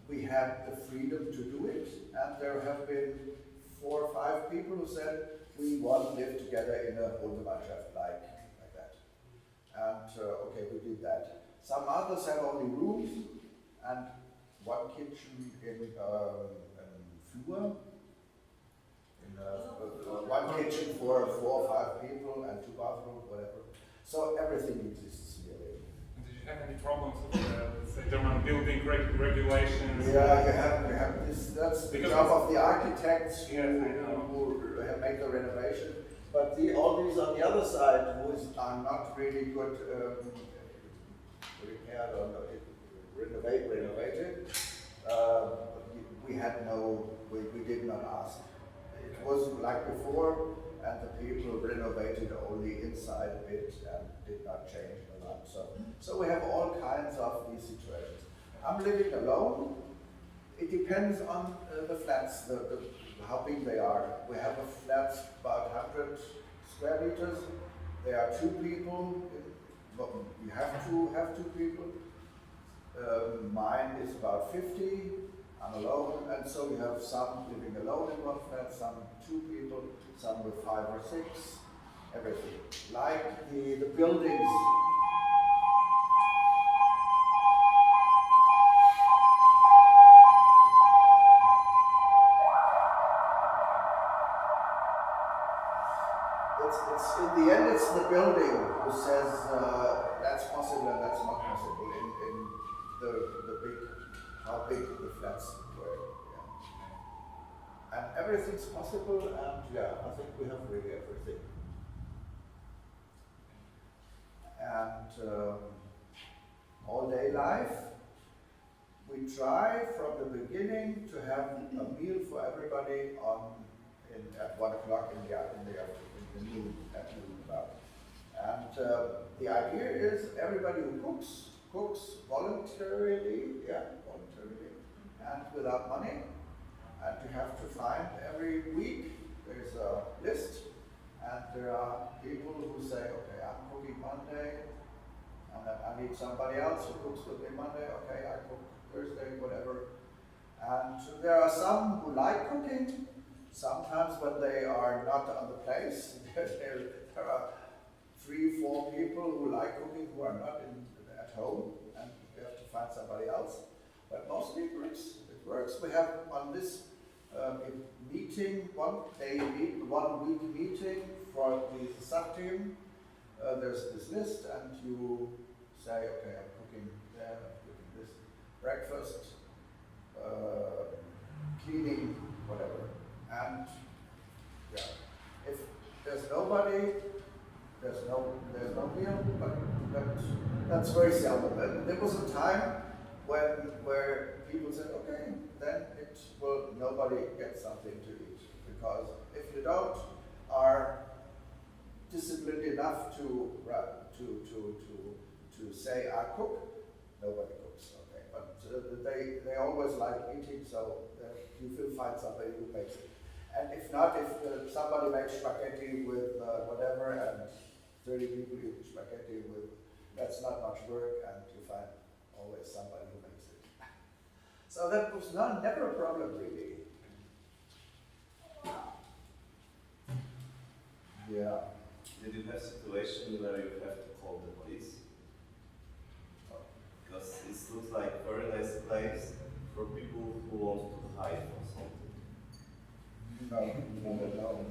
we had the freedom to do it, and there have been 4 or 5 people who said, we want to live together in a Wohngemeinschaft like that. And okay, we did that. Some others have only rooms, and 1 kitchen in Flur, 1 kitchen for 4 or 5 people, and 2 bathrooms, whatever. So everything exists really. Did you have any problems with let's say German building regulations? Yeah, you have this. That's the job of the architects who have made the renovation. But all these on the other side, are not really good repaired or renovated. We did not ask. It was like before, and the people renovated only inside a bit and did not change a lot. So we have all kinds of these situations. I'm living alone. It depends on the flats, how big they are. We have a flat about 100 square meters. There are 2 people. You have to have 2 people. Mine is about 50. I'm alone, and so we have some living alone in 1 flat, some 2 people, some with 5 or 6, everything. Like the buildings. It's in the end, it's the building who says that's possible and that's not possible in the big, how big the flats were. Yeah. And everything's possible, and I think we have really everything. And all day life, we try from the beginning to have a meal for everybody at 1 o'clock in the afternoon, at noon about. And the idea is everybody who cooks voluntarily, and without money. And you have to find every week, there's a list, and there are people who say, okay, I'm cooking Monday, and I need somebody else who cooks with me Monday, okay, I cook Thursday, whatever. And there are some who like cooking. Sometimes when they are not on the place, there are 3, 4 people who like cooking who are not at home, and we have to find somebody else. But mostly it works. We have on this meeting, 1 week meeting for the sub-team. There's this list, and you say, okay, I'm cooking there, I'm cooking this, breakfast, cleaning, whatever. And if there's nobody, there's no meal, but that's very seldom. And there was a time where people said, okay, then nobody gets something to eat, because if you are disciplined enough to say I cook, nobody cooks. Okay, but they always like eating, so you will find somebody who makes it. And if not, if somebody makes spaghetti with whatever, and 30 people eat spaghetti with, that's not much work, and you find always somebody who makes it. So that was never a problem, really. Yeah. Did you have a situation where you have to call the police? Because it looks like a very nice place for people who want to hide from something. No problem.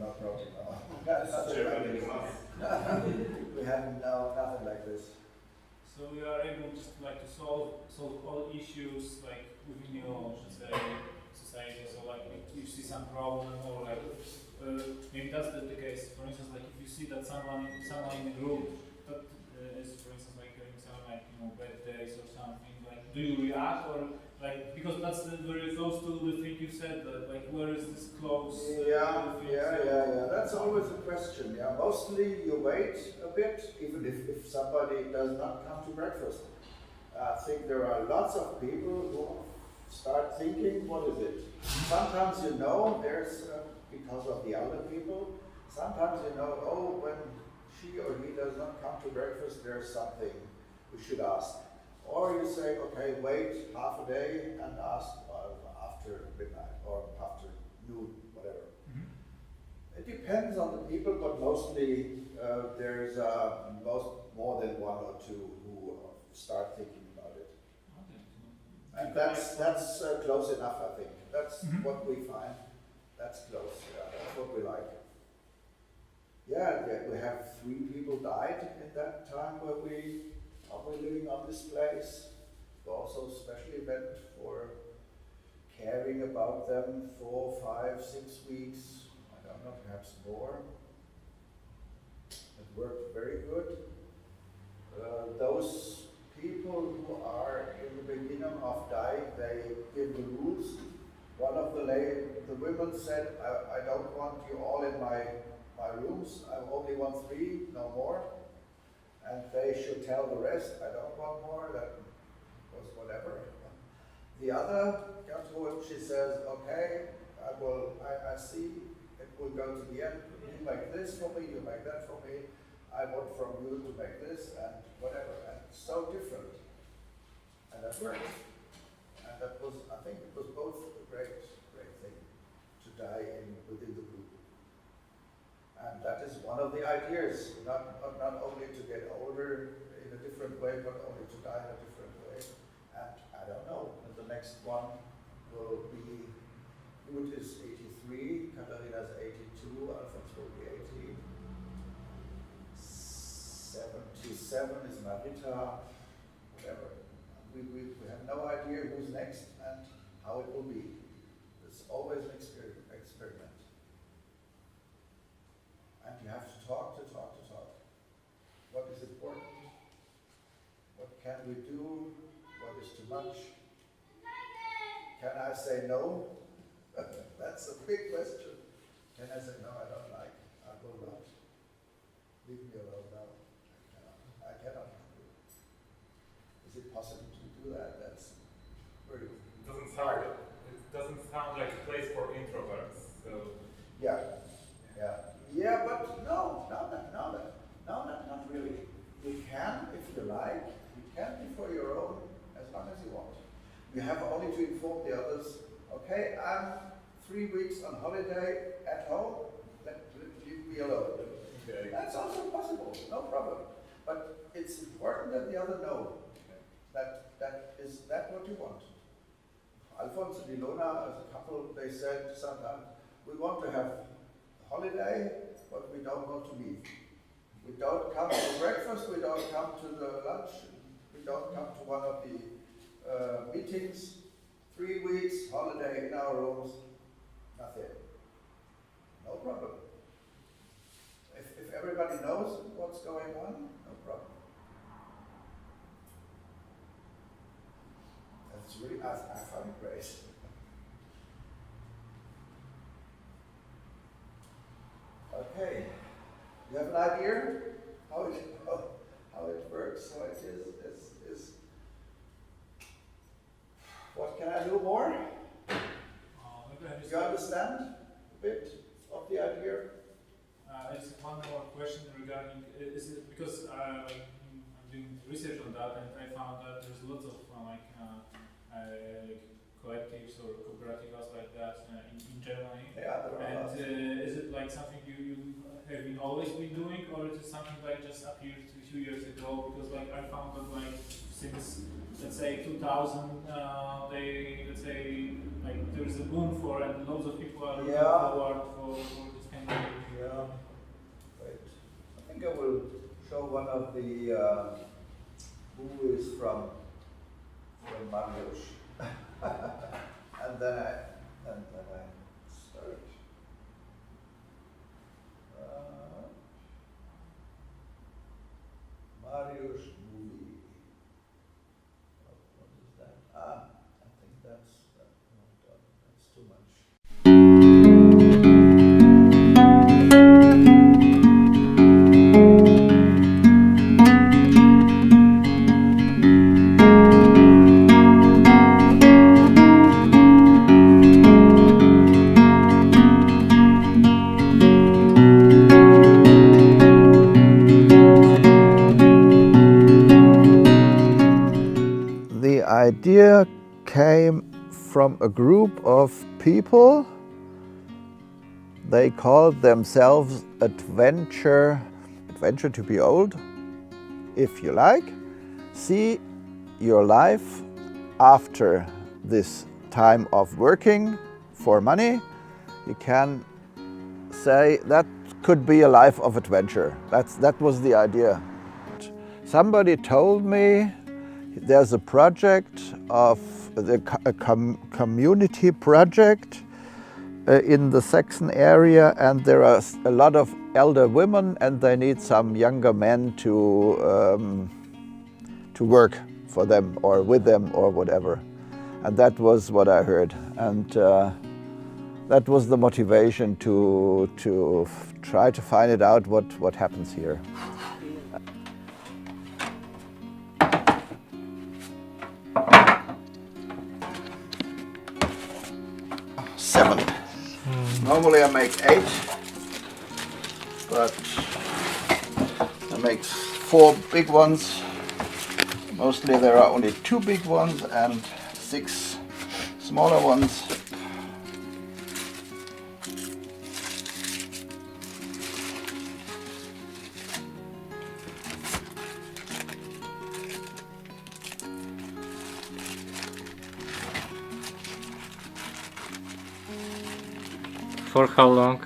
We have nothing like this. So you are able just like to solve all issues like within your, let's say, society. So like if you see some problem or like maybe that's the case. For instance, like if you see that someone in the group that is, for instance, like having some like bad days or something, like do you react or like because that's very close to the thing you said that like where is this close? Yeah. That's always a question. Yeah, mostly you wait a bit, even if somebody does not come to breakfast. I think there are lots of people who start thinking, what is it? Sometimes there's because of the elder people. Sometimes oh, when she or he does not come to breakfast, there's something we should ask. Or you say, okay, wait half a day and ask after midnight or after noon, whatever. Mm-hmm. It depends on the people, but mostly there's more than one or two who start thinking about it. Okay. And that's close enough, I think. That's what we find. That's close. Yeah, that's what we like. Yeah, we have 3 people died in that time where we are living on this place. We also specially went for caring about them 4, 5, 6 weeks. I don't know, perhaps more. It worked very good. Those people who are in the beginning of dying, they give the rules. One of the women said, I don't want you all in my rooms. I only want 3, no more. And they should tell the rest, I don't want more. That was whatever. The other Gatruin, she says, okay, I see it will go to the end. You make this for me, you make that for me. I want from you to make this and whatever. And it's so different. And that worked. And that was, I think it was both a great thing to die within the group. And that is one of the ideas, not only to get older in a different way, but only to die in a different way. And I don't know, the next one will be, Ruth is 83, Katharina is 82, Alphonse will be 80. 77 is Marita, whatever. We have no idea who's next and how it will be. It's always an experiment. And you have to talk. What is important? What can we do? What is too much? Can I say no? That's a big question. Can I say no, I don't like, I will not. Leave me alone now. I cannot. Is it possible to do that? That's very It doesn't sound like a place for introverts. So Yeah, but not really. You can, if you like, you can be for your own as long as you want. You have only to inform the others, okay, I'm 3 weeks on holiday at home, leave me alone. Okay. That's also possible, no problem. But it's important that the other know that is that what you want. Alphonse and Ilona, as a couple, they said sometimes, we want to have a holiday, but we don't want to leave. We don't come to breakfast, we don't come to the lunch, we don't come to one of the meetings. 3 weeks, holiday in our rooms, nothing. No problem. If everybody knows what's going on, no problem. That's really, I found it great. Okay, you have an idea how it works, how it is. What can I do more? You understand a bit? research on that, and I found that there's lots of collectives or cooperativas like that in Germany. Yeah, there are lots. And is it like something you have been always been doing, or is it something like just appeared a few years ago? Because like I found that like since let's say 2000, they let's say like there's a boom for and loads of people are looking forward for this kind of. Yeah. Wait. I think I will show one of the movies from Pireus. and then I search. Pireus movie. What is that? I think that's too much. The idea came from a group of people. They called themselves adventure to be old, if you like. See your life after this time of working for money. You can say that could be a life of adventure. That was the idea. Somebody told me there's a project of a community project in the Saxon area, and there are a lot of elder women, and they need some younger men to work for them or with them or whatever. And that was what I heard, and that was the motivation to try to find it out what happens here. 7. Normally I make 8, but I make 4 big ones. Mostly there are only 2 big ones and 6 smaller ones. For how long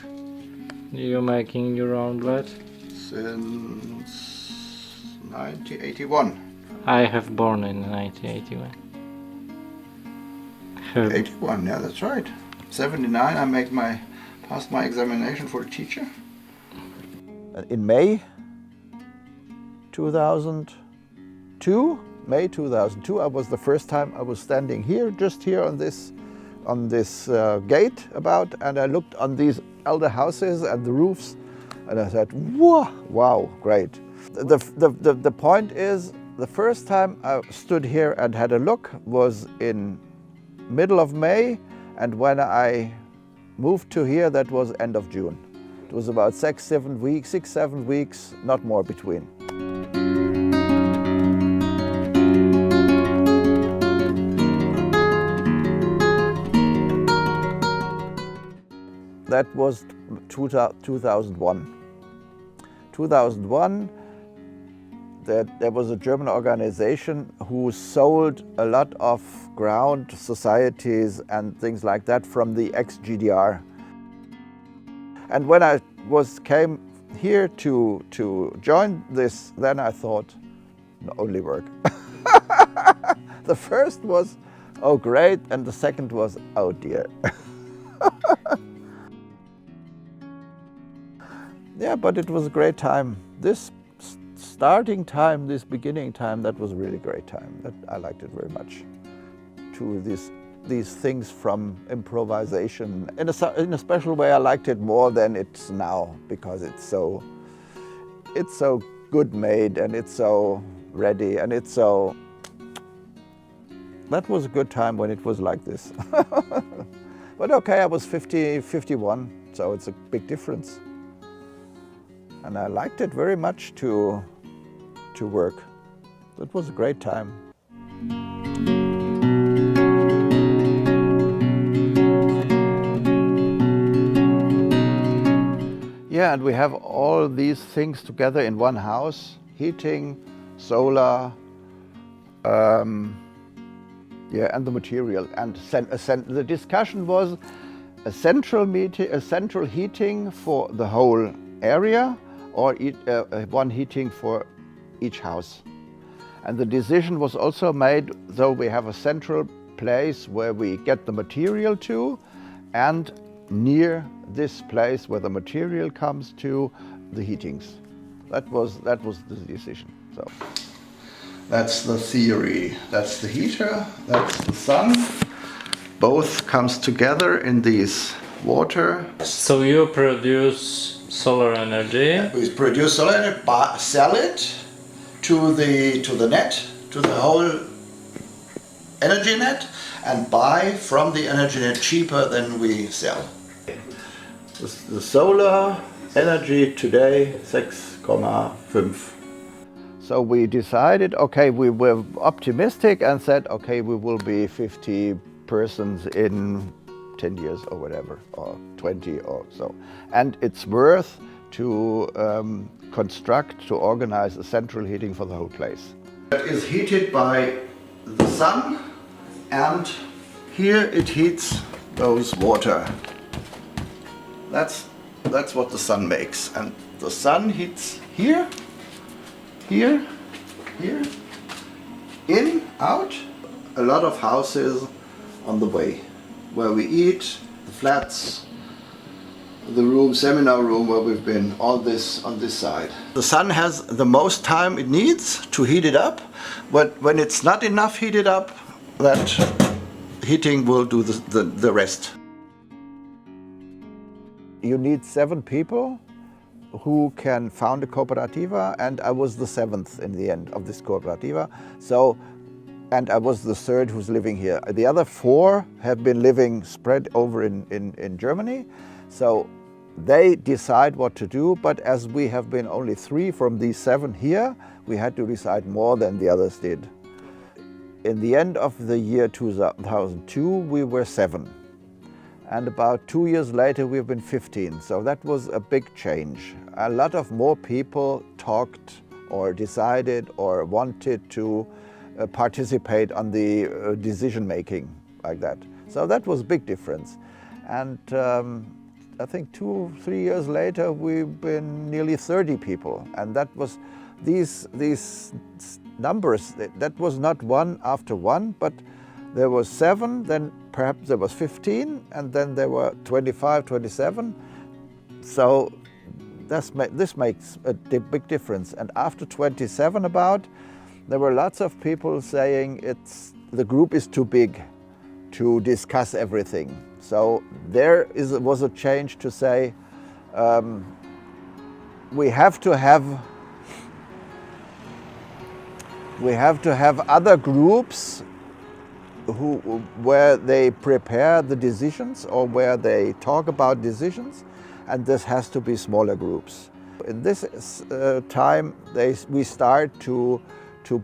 you making your own bread? Since 1981. I have born in 1981. 81, yeah, that's right. 79, I passed my examination for a teacher. In May 2002, I was the first time I was standing here, just here on this gate about, and I looked on these elder houses and the roofs, and I said, wow, great. The point is, the first time I stood here and had a look was in middle of May, and when I moved to here, that was end of June. It was about 6-7 weeks, not more between. That was 2001. 2001, there was a German organization who sold a lot of ground societies and things like that from the ex-GDR. And when I came here to join this, then I thought, only work. The first was, oh great, and the second was, oh dear. Yeah, but it was a great time. This starting time, this beginning time, that was a really great time. I liked it very much. To these things from improvisation. In a special way, I liked it more than it's now, because it's so good made, and it's so ready, and it's so. That was a good time when it was like this. But okay, I was 51, so it's a big difference. And I liked it very much to work. That was a great time. Yeah, and we have all these things together in one house: heating, solar, and the material. And the discussion was a central heating for the whole area, or one heating for each house. And the decision was also made, though we have a central place where we get the material to, and near this place where the material comes to, the heatings. That was the decision. So that's the theory. That's the heater, that's the sun. Both comes together in these water. So you produce solar energy? We produce solar energy, sell it to the net, to the whole energy net, and buy from the energy net cheaper than we sell. The solar energy today, 6,5. So we decided, okay, we were optimistic and said, okay, we will be 50 persons in 10 years or whatever, or 20 or so. And it's worth to construct, to organize a central heating for the whole place. It is heated by the sun, and here it heats those water. That's what the sun makes. And the sun heats here, here, here, in, out, a lot of houses on the way, where we eat, the flats, the room, seminar room where we've been, all this on this side. The sun has the most time it needs to heat it up, but when it's not enough heated up, that heating will do the rest. You need 7 people who can found a cooperativa, and I was the 7th in the end of this cooperativa. So, and I was the 3rd who's living here. The other 4 have been living spread over in Germany. So they decide what to do, but as we have been only 3 from these 7 here, we had to decide more than the others did. In the end of the year 2002, we were 7. And about 2 years later, we've been 15. So that was a big change. A lot of more people talked or decided or wanted to participate on the decision making like that. So that was a big difference. And I think 2-3 years later, we've been nearly 30 people. And that was these numbers, that was not one after one, but there was 7, then perhaps there was 15, and then there were 25, 27. So this makes a big difference. And after 27 there were lots of people saying the group is too big to discuss everything. So there was a change to say we have to have other groups where they prepare the decisions or where they talk about decisions, and this has to be smaller groups. In this time, we start to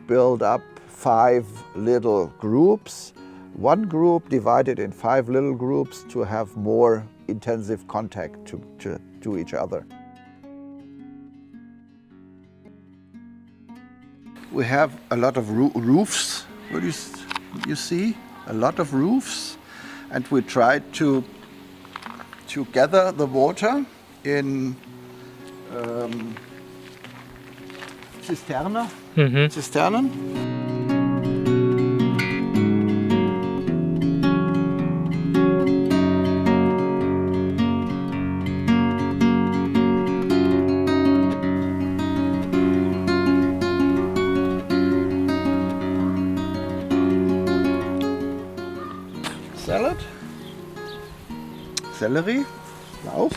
build up 5 little groups. One group divided in 5 little groups to have more intensive contact to each other. We have a lot of roofs. What do you see? A lot of roofs, and we tried to gather the water in cisternen. Salad, Sellerie, Lauch,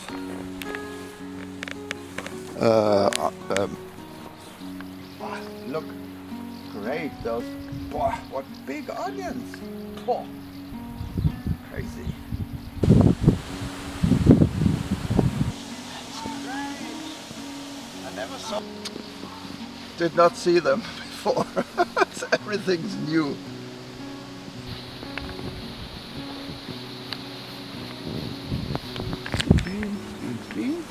look, great, those, what big onions, crazy. Great. I never did not see them before. Everything's new. Beans, beans, beans.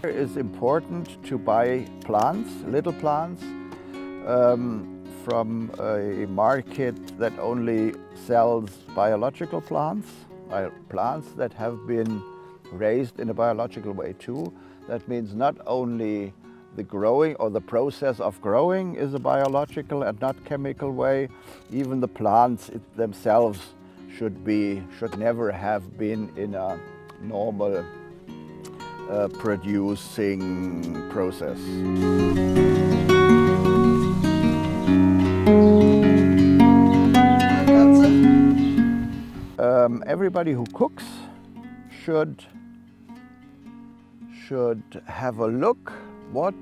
It is important to buy plants, little plants, from a market that only sells biological plants, plants that have been raised in a biological way too. That means not only the growing or the process of growing is a biological and not chemical way, even the plants themselves should never have been in a normal producing process. Everybody who cooks should have a look what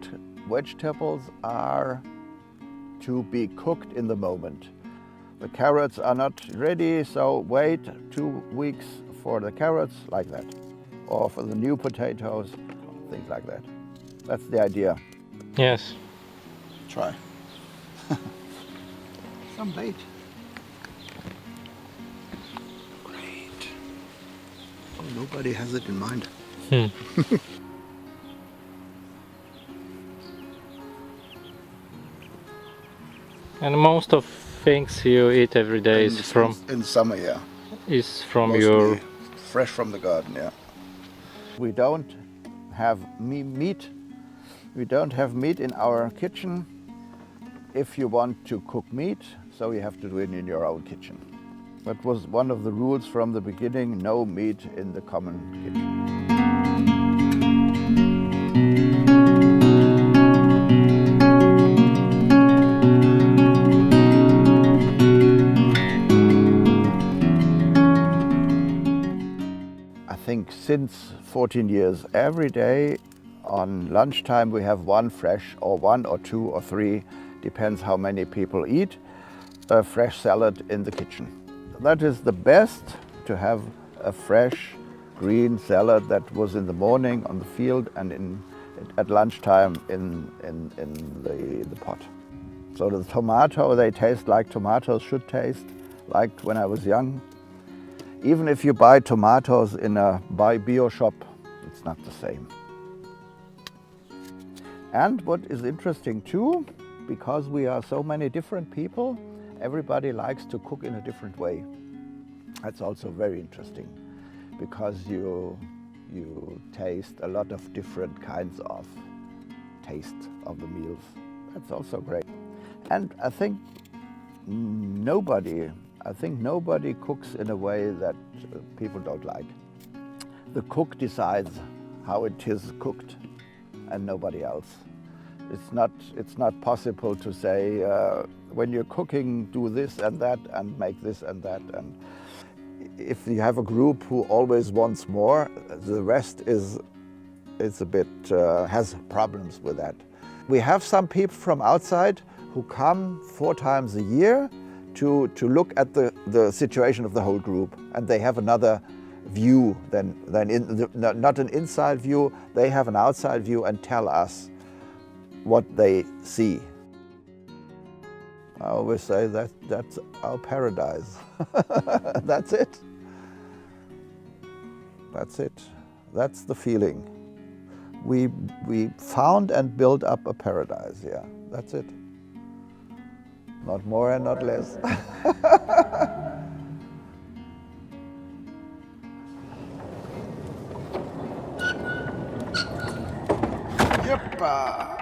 vegetables are to be cooked in the moment. The carrots are not ready, so wait 2 weeks for the carrots, like that. Or for the new potatoes, things like that. That's the idea. Yes. Try. Some bait. Great. Oh, nobody has it in mind. And most of things you eat every day is from in summer, yeah. Is from Mostly your fresh from the garden, yeah. We don't have meat. We don't have meat in our kitchen. If you want to cook meat, so you have to do it in your own kitchen. That was one of the rules from the beginning: no meat in the common kitchen. I think since 14 years, every day on lunchtime we have one fresh, or 1 or 2 or 3, depends how many people eat, a fresh salad in the kitchen. That is the best, to have a fresh green salad that was in the morning on the field and at lunchtime in the pot. So the tomato, they taste like tomatoes should taste, like when I was young. Even if you buy tomatoes in a bio shop, it's not the same. And what is interesting too, because we are so many different people, everybody likes to cook in a different way. That's also very interesting, because you taste a lot of different kinds of taste of the meals. That's also great. And I think nobody cooks in a way that people don't like. The cook decides how it is cooked, and nobody else. It's not possible to say, when you're cooking, do this and that and make this and that. And if you have a group who always wants more, the rest is a bit has problems with that. We have some people from outside who come 4 times a year to look at the situation of the whole group, and they have another view than not an inside view. They have an outside view and tell us what they see. I always say that's our paradise. That's it. That's it. That's the feeling. We found and built up a paradise. Yeah, that's it. Not more and not less. Yeppa!